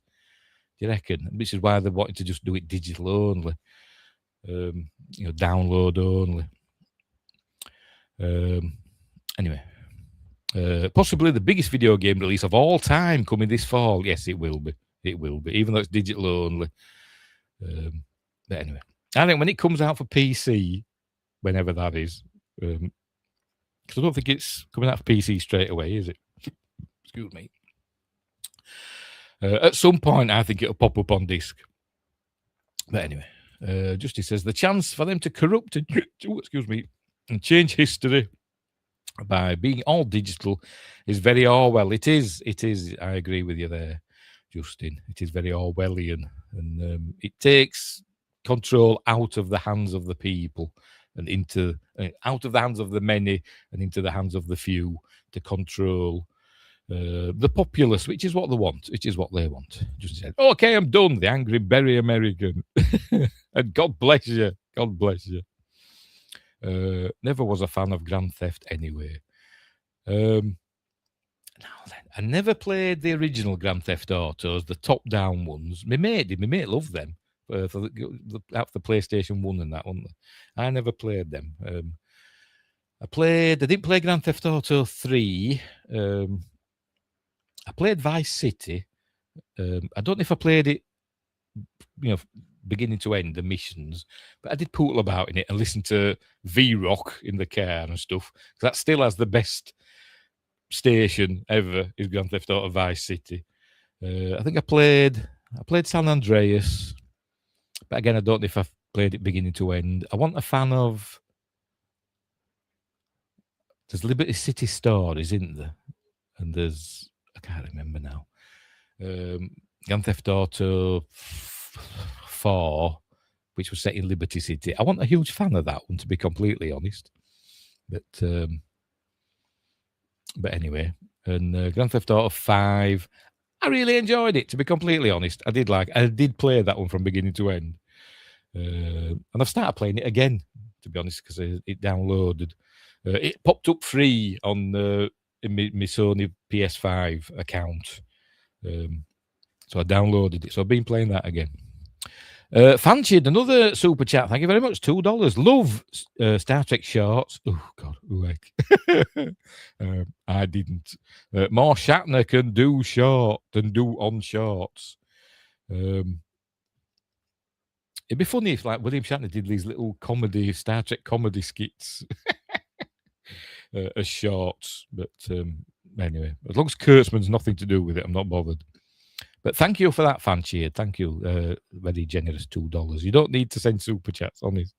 S2: Do you reckon? Which is why they're wanting to just do it digital only, download only. Anyway, possibly the biggest video game release of all time coming this fall. Yes, it will be. It will be, even though it's digital only. But anyway, I think when it comes out for PC, whenever that is, because I don't think it's coming out for PC straight away, is it? Excuse me. At some point, I think it'll pop up on disc. But anyway, Justice says the chance for them to corrupt and change history by being all digital is very Orwell. It is. I agree with you there, Justin. It is very Orwellian, and it takes control out of the hands of the people and into out of the hands of the many and into the hands of the few to control the populace, which is what they want. Which is what they want. Just said, "Okay, I'm done." The angry berry American, and God bless you. God bless you. Never was a fan of Grand Theft anyway. Now then, I never played the original Grand Theft Autos, the top-down ones. My mate loved them for the PlayStation 1 and that one. I never played them. I didn't play Grand Theft Auto 3. I played Vice City. I don't know if I played it, beginning to end, the missions, but I did poodle about in it and listen to V-Rock in the car and stuff. That still has the best station ever, is Grand Theft Auto Vice City. I think I played San Andreas, but again, I don't know if I've played it beginning to end. I want a fan of... There's Liberty City Stories, isn't there? And there's... I can't remember now. Grand Theft Auto 4, which was set in Liberty City. I wasn't a huge fan of that one, to be completely honest. But anyway, and Grand Theft Auto 5, I really enjoyed it, to be completely honest. I did play that one from beginning to end. And I've started playing it again, to be honest, because it downloaded. It popped up free on in my Sony PS5 account. So I downloaded it. So I've been playing that again. Fancied, another super chat. Thank you very much. $2. Love Star Trek shorts. Oh, God. I didn't. More Shatner can do short than do on shorts. It'd be funny if like William Shatner did these little Star Trek comedy skits as shorts. But anyway, as long as Kurtzman's nothing to do with it, I'm not bothered. But thank you for that, Fancied. Thank you. Very generous $2. You don't need to send super chats, honest.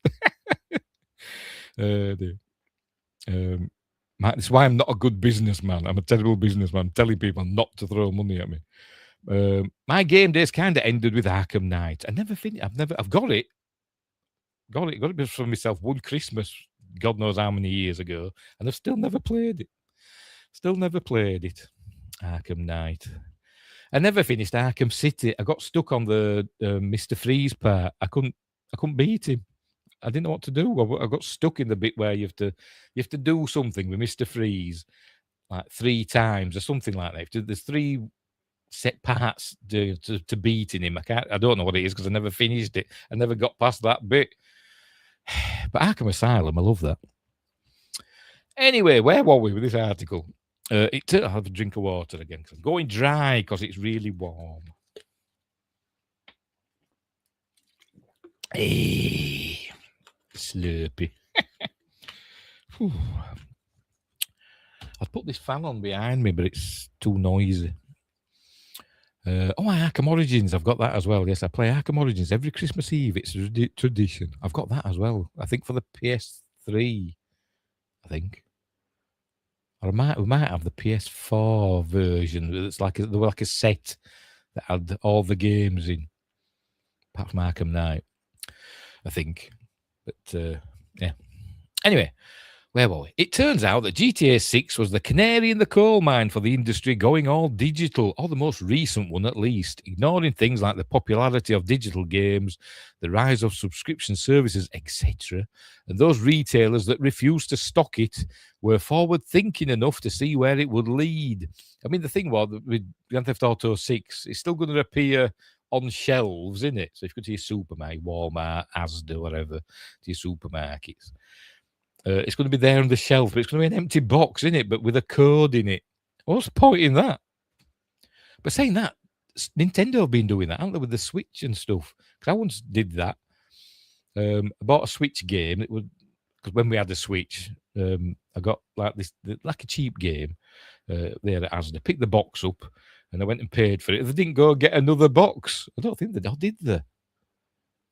S2: That's why I'm not a good businessman. I'm a terrible businessman, telling people not to throw money at me. My game days kind of ended with Arkham Knight. I never finished. I've got it. Got it for myself one Christmas, God knows how many years ago, and I've still never played it. Arkham Knight. I never finished Arkham City. I got stuck on the Mr. Freeze part. I couldn't beat him. I didn't know what to do. I got stuck in the bit where you have to do something with Mr. Freeze like 3 times or something like that. There's 3 set parts to beating him. I don't know what it is because I never finished it. I never got past that bit. But Arkham Asylum, I love that. Anyway, where were we with this article? I'll have a drink of water again because I'm going dry because it's really warm. Hey, slurpy. I'd put this fan on behind me, but it's too noisy. Arkham Origins. I've got that as well. Yes, I play Arkham Origins every Christmas Eve. It's a tradition. I've got that as well. I think for the PS3. I think. Or we might have the PS4 version. It's like a set that had all the games in, apart from Arkham Knight, I think. But yeah. Anyway, where were we? It turns out that GTA 6 was the canary in the coal mine for the industry going all digital, or the most recent one at least, ignoring things like the popularity of digital games, the rise of subscription services, etc. And those retailers that refused to stock it were forward-thinking enough to see where it would lead. I mean, the thing was, with Grand Theft Auto 6, it's still going to appear on shelves, isn't it? So if you go to your supermarket, Walmart, Asda, whatever, to your supermarkets, it's going to be there on the shelf, but it's going to be an empty box, isn't it? But with a code in it. What's the point in that? But saying that, Nintendo have been doing that, haven't they, with the Switch and stuff? Because I once did that. I bought a Switch game. It was because when we had the Switch, I got like a cheap game there at Asda. Picked the box up, and I went and paid for it. They didn't go get another box. I don't think they did.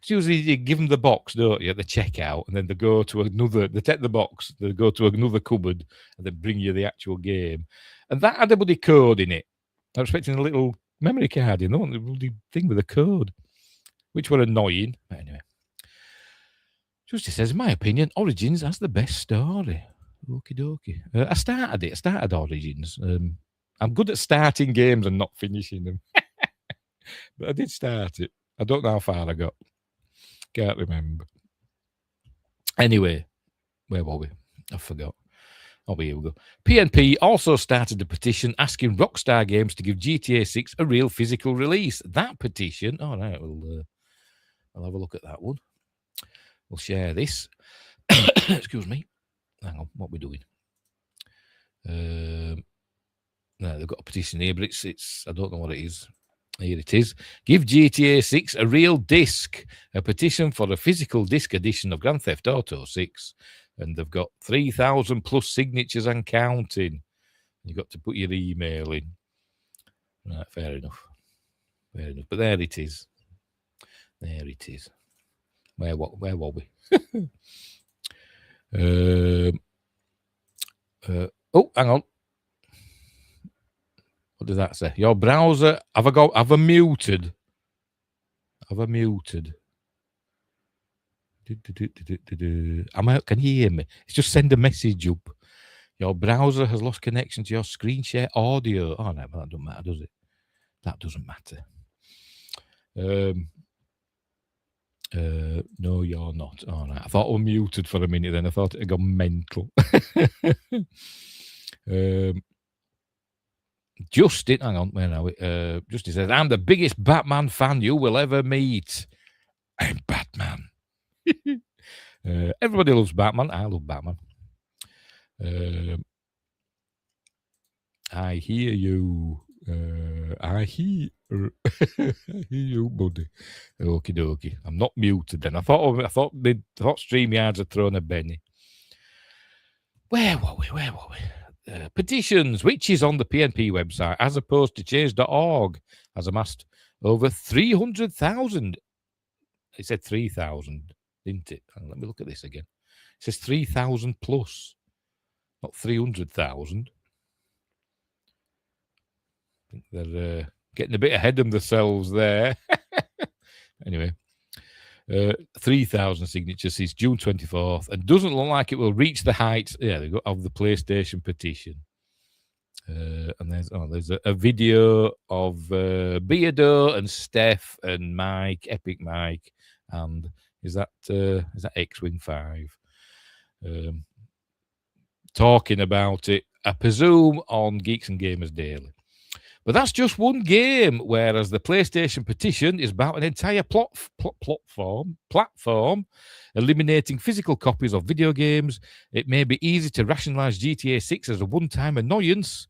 S2: Because usually you give them the box, don't you, at the checkout, and then they go to another. They take the box, they go to another cupboard, and then bring you the actual game. And that had a bloody code in it. I was expecting a little memory card, the bloody thing with a code, which were annoying. But anyway. Justy says, in my opinion, Origins has the best story. Okie dokie. I started Origins. I'm good at starting games and not finishing them. But I did start it. I don't know how far I got. Can't remember. Anyway, where were we? I forgot. Oh, here we go. PNP also started a petition asking Rockstar Games to give GTA 6 a real physical release. That petition, all right, I'll have a look at that one. We'll share this. Excuse me. Hang on, what are we doing? No, they've got a petition here, but it's I don't know what it is. Here it is. Give GTA 6 a real disc. A petition for a physical disc edition of Grand Theft Auto 6. And they've got 3,000 plus signatures and counting. You've got to put your email in. Right, fair enough. But there it is. Where were we? Hang on. What does that say? Your browser, have I muted? I'm out. Can you hear me? It's just send a message up. Your browser has lost connection to your screen share audio. Oh, no, that doesn't matter, does it? That doesn't matter. No, you're not. All right. I thought I was muted for a minute then. I thought it had gone mental. Justin, hang on, where are we? Justin says, I'm the biggest Batman fan you will ever meet. I'm Batman. Everybody loves Batman. I love Batman. I hear you. I hear you, buddy. Okie dokie. I'm not muted then. I thought StreamYards had thrown a Benny. Where were we? Petitions, which is on the PNP website, as opposed to change.org, has amassed over 300,000. It said 3,000, didn't it? Let me look at this again. It says 3,000 plus, not 300,000. I think they're getting a bit ahead of themselves there. Anyway, 3,000 signatures since June 24th, and doesn't look like it will reach the heights of the PlayStation petition. And there's a video of Beardo and Steph and Mike, Epic Mike, and is that X-Wing 5 talking about it, I presume, on Geeks and Gamers Daily. But that's just one game, whereas the PlayStation petition is about an entire platform, eliminating physical copies of video games. It may be easy to rationalize GTA 6 as a one-time annoyance.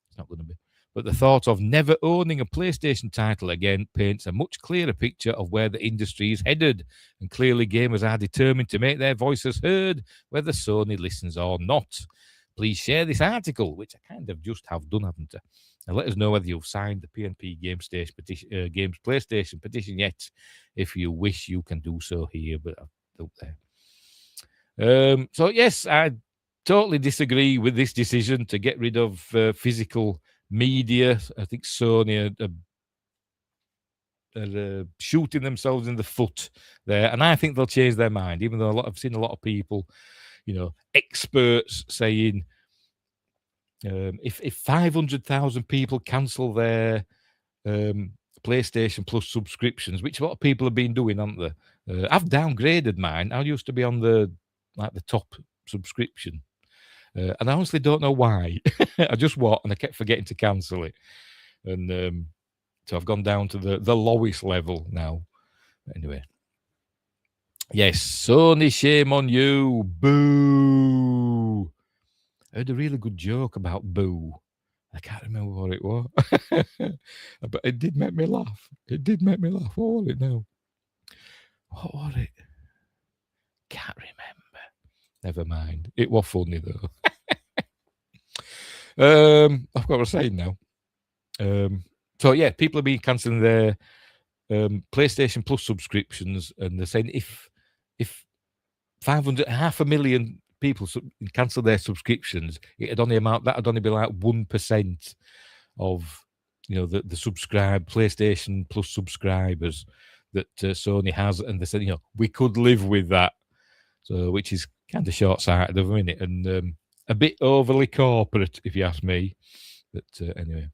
S2: It's not going to be. But the thought of never owning a PlayStation title again paints a much clearer picture of where the industry is headed. And clearly gamers are determined to make their voices heard, whether Sony listens or not. Please share this article, which I kind of just have done, haven't I? And let us know whether you've signed the PNP Games PlayStation petition yet. If you wish, you can do so here, but I've done there. So yes, I totally disagree with this decision to get rid of physical media. I think Sony are shooting themselves in the foot there, and I think they'll change their mind. Even though I've seen a lot of people, experts saying, if 500,000 people cancel their PlayStation Plus subscriptions, which a lot of people have been doing, haven't they? I've downgraded mine. I used to be on the top subscription, and I honestly don't know why. I just and I kept forgetting to cancel it, and so I've gone down to the lowest level now. Anyway, yes, Sony, shame on you, boo. I heard a really good joke about boo. I can't remember what it was. But it did make me laugh. What was it now? What was it? Can't remember. Never mind. It was funny, though. I've got what I'm saying now. So, yeah, people have been cancelling their PlayStation Plus subscriptions, and they're saying if 500,000 people cancel their subscriptions, that'd only be like 1% of the subscribed PlayStation Plus subscribers that Sony has, and they said we could live with that. So, which is kind of short-sighted of a minute and a bit overly corporate, if you ask me. But anyway,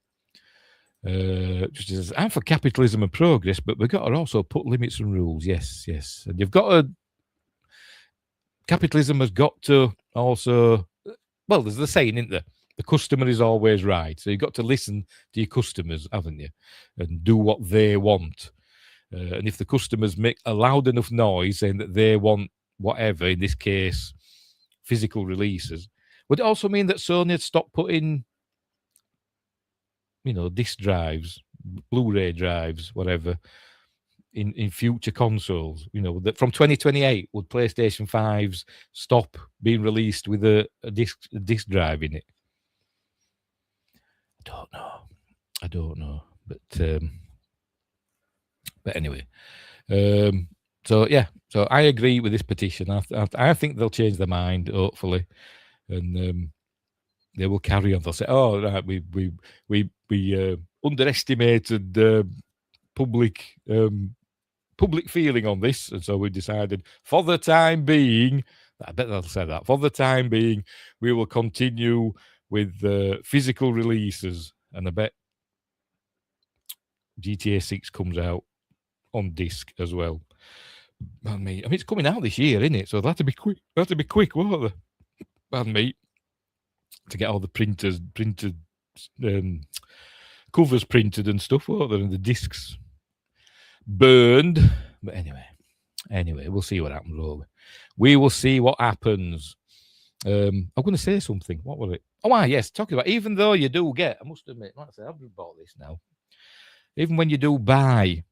S2: just as I'm for capitalism and progress, but we've got to also put limits and rules. Yes, and you've got to. Capitalism has got to also, well, there's the saying, isn't there? The customer is always right. So you've got to listen to your customers, haven't you? And do what they want. And if the customers make a loud enough noise saying that they want whatever, in this case, physical releases, would it also mean that Sony had stopped putting, disc drives, Blu-ray drives, whatever, in future consoles? That from 2028 would PlayStation 5s stop being released with a disc drive in it? I don't know, but anyway, so I agree with this petition. I think they'll change their mind, hopefully, and they will carry on. They'll say, "Oh, right, we underestimated public public feeling on this, and so we decided for the time being, I bet they'll say that, for the time being, we will continue with physical releases, and I bet GTA 6 comes out on disc as well. I mean, it's coming out this year, isn't it? So they'll have to be quick. They'll have to be quick, won't they? Pardon me. To get all the printed covers printed and stuff, won't they? And the discs burned. But anyway, we'll see what happens. We will see what happens. I'm going to say something. What was it? Oh, yes, talking about, even though you do get, I must admit, like I say, I've just bought this now. Even when you do buy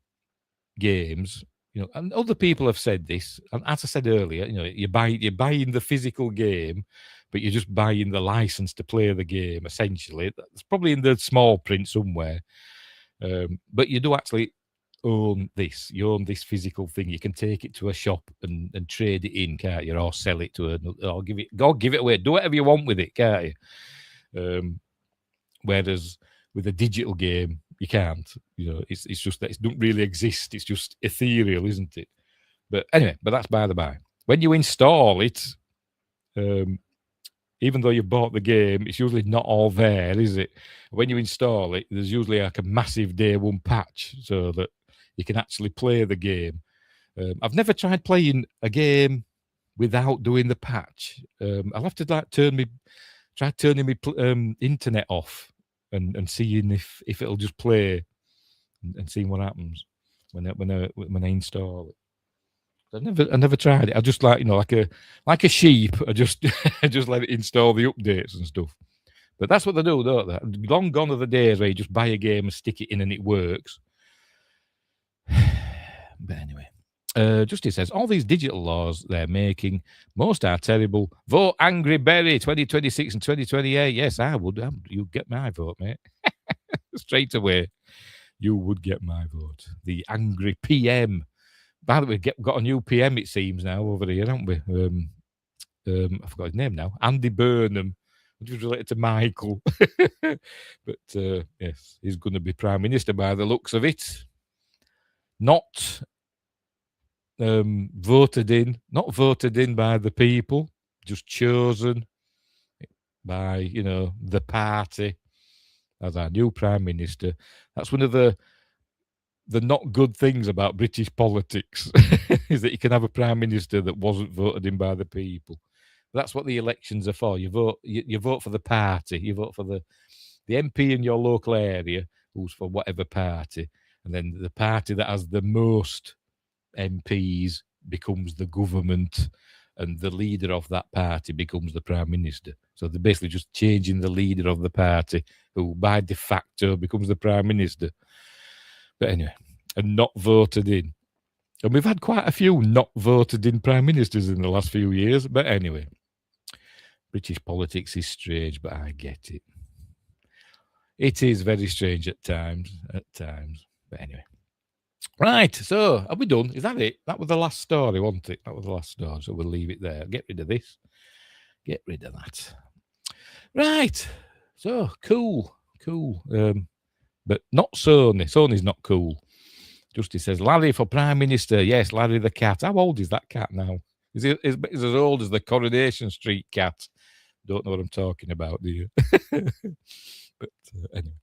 S2: games, you know, and other people have said this, and as I said earlier, you know, you're buying the physical game, but you're just buying the license to play the game, essentially. It's probably in the small print somewhere. But you do actually own this. You own this physical thing. You can take it to a shop and trade it in, can't you? Or sell it to or give it away. Do whatever you want with it, can't you? Whereas with a digital game, you can't. You know, it's just that it doesn't really exist. It's just ethereal, isn't it? But anyway, that's by the by. When you install it, even though you bought the game, it's usually not all there, is it? When you install it, there's usually like a massive day one patch so that you can actually play the game. I've never tried playing a game without doing the patch. I'll have to try turning my internet off and seeing if it'll just play and seeing what happens when I install it. I never tried it. I just like a sheep. I just let it install the updates and stuff. But that's what they do, don't they? Long gone are the days where you just buy a game and stick it in and it works. But anyway, Justice says all these digital laws they're making, most are terrible. Vote Angry Berry 2026 and 2028. Yes, I would. You'd get my vote, mate. Straight away, you would get my vote. The Angry PM. By the way, got a new PM, it seems, now over here, haven't we? I forgot his name now. Andy Burnham, which was related to Michael. But yes, he's going to be Prime Minister by the looks of it. Not voted in by the people, just chosen by, the party as our new Prime Minister. That's one of the not good things about British politics is that you can have a Prime Minister that wasn't voted in by the people. That's what the elections are for. You vote for the party. You vote for the MP in your local area who's for whatever party. And then the party that has the most MPs becomes the government, and the leader of that party becomes the Prime Minister. So they're basically just changing the leader of the party, who by de facto becomes the Prime Minister. But anyway, and not voted in. And we've had quite a few not voted in Prime Ministers in the last few years. But anyway, British politics is strange, but I get it. It is very strange at times. But anyway. Right, so are we done? Is that it? That was the last story, wasn't it? That was the last story, so we'll leave it there. Get rid of this. Get rid of that. Right, so cool. But not Sony. Sony's not cool. Justice says, Larry for Prime Minister. Yes, Larry the cat. How old is that cat now? Is as old as the Coronation Street cat? Don't know what I'm talking about, do you? But anyway.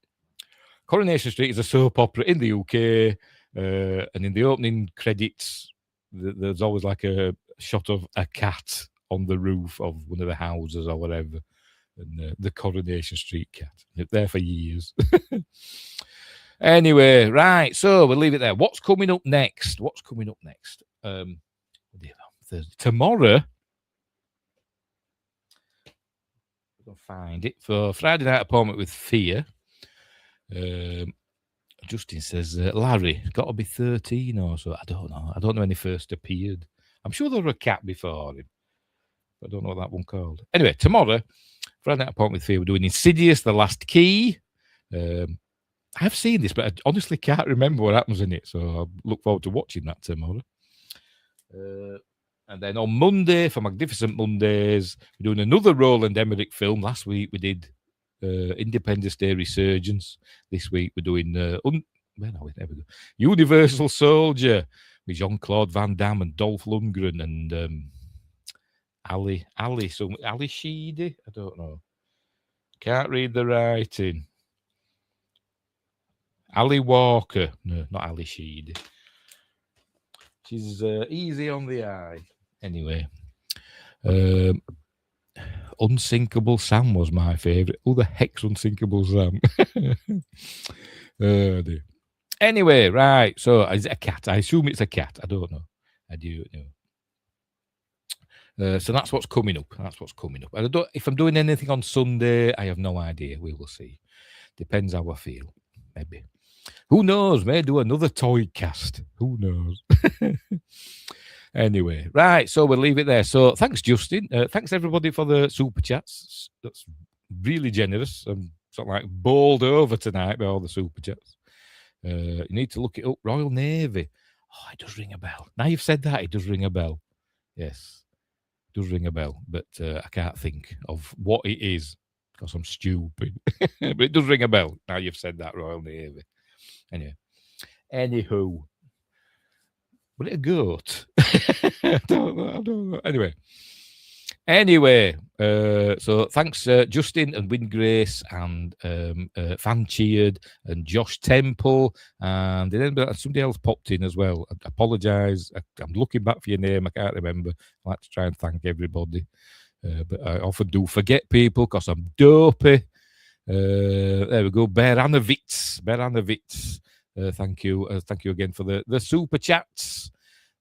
S2: Coronation Street is a soap opera in the UK. And in the opening credits, there's always like a shot of a cat on the roof of one of the houses or whatever. And the Coronation Street cat. It's there for years. Anyway, right. So we'll leave it there. What's coming up next? Tomorrow, we'll find it for Friday Night Appointment with Fear. Justin says, Larry, got to be 13 or so. I don't know. I don't know when he first appeared. I'm sure there was a cat before him. I don't know what that one called. Anyway, tomorrow, Friday Night Appointment with Fear, we're doing Insidious, The Last Key. I've seen this, but I honestly can't remember what happens in it. So I look forward to watching that tomorrow. And then on Monday, for Magnificent Mondays, we're doing another Roland Emmerich film. Last week we did Independence Day Resurgence. This week we're doing Universal Soldier. with Jean-Claude Van Damme and Dolph Lundgren and Ali Sheedy. I don't know. Can't read the writing. Ali Walker. No, not Ali Sheedy. She's easy on the eye. Anyway. Unsinkable Sam was my favourite. Who the heck's Unsinkable Sam? Oh, dear. Anyway, right. So is it a cat? I assume it's a cat. I don't know. I do know. So that's what's coming up. That's what's coming up. I don't. If I'm doing anything on Sunday, I have no idea. We will see. Depends how I feel. Maybe. Who knows? May do another TOYGCast. Who knows? Anyway, right. So we'll leave it there. So thanks, Justin. Thanks everybody for the super chats. That's really generous. I'm sort of like bowled over tonight by all the super chats. You need to look it up. Royal Navy. Oh, it does ring a bell. Now you've said that, it does ring a bell. Yes, it does ring a bell. But I can't think of what it is because I'm stupid. But it does ring a bell. Now you've said that, Royal Navy. Anyway. Anywho. Was it a goat? I don't know. Anyway, so thanks, Justin and Windgrace and Fan Cheered and Josh Temple and somebody else popped in as well. I apologise. I'm looking back for your name. I can't remember. I like to try and thank everybody, but I often do forget people because I'm dopey. There we go. Beranovitz. Thank you again for the super chats.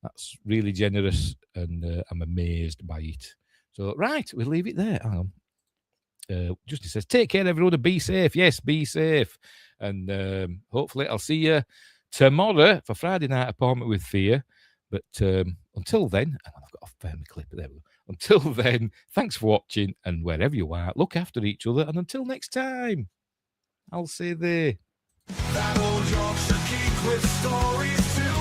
S2: That's really generous, and I'm amazed by it. So, right, we'll leave it there. Justin says, take care, everyone, and be safe. Yes, be safe. And hopefully I'll see you tomorrow for Friday night appointment with Thea. But until then, I've got a firm clip there. Until then, thanks for watching, and wherever you are, look after each other. And until next time, I'll say there.
S1: That old Yorkshire Geek with stories to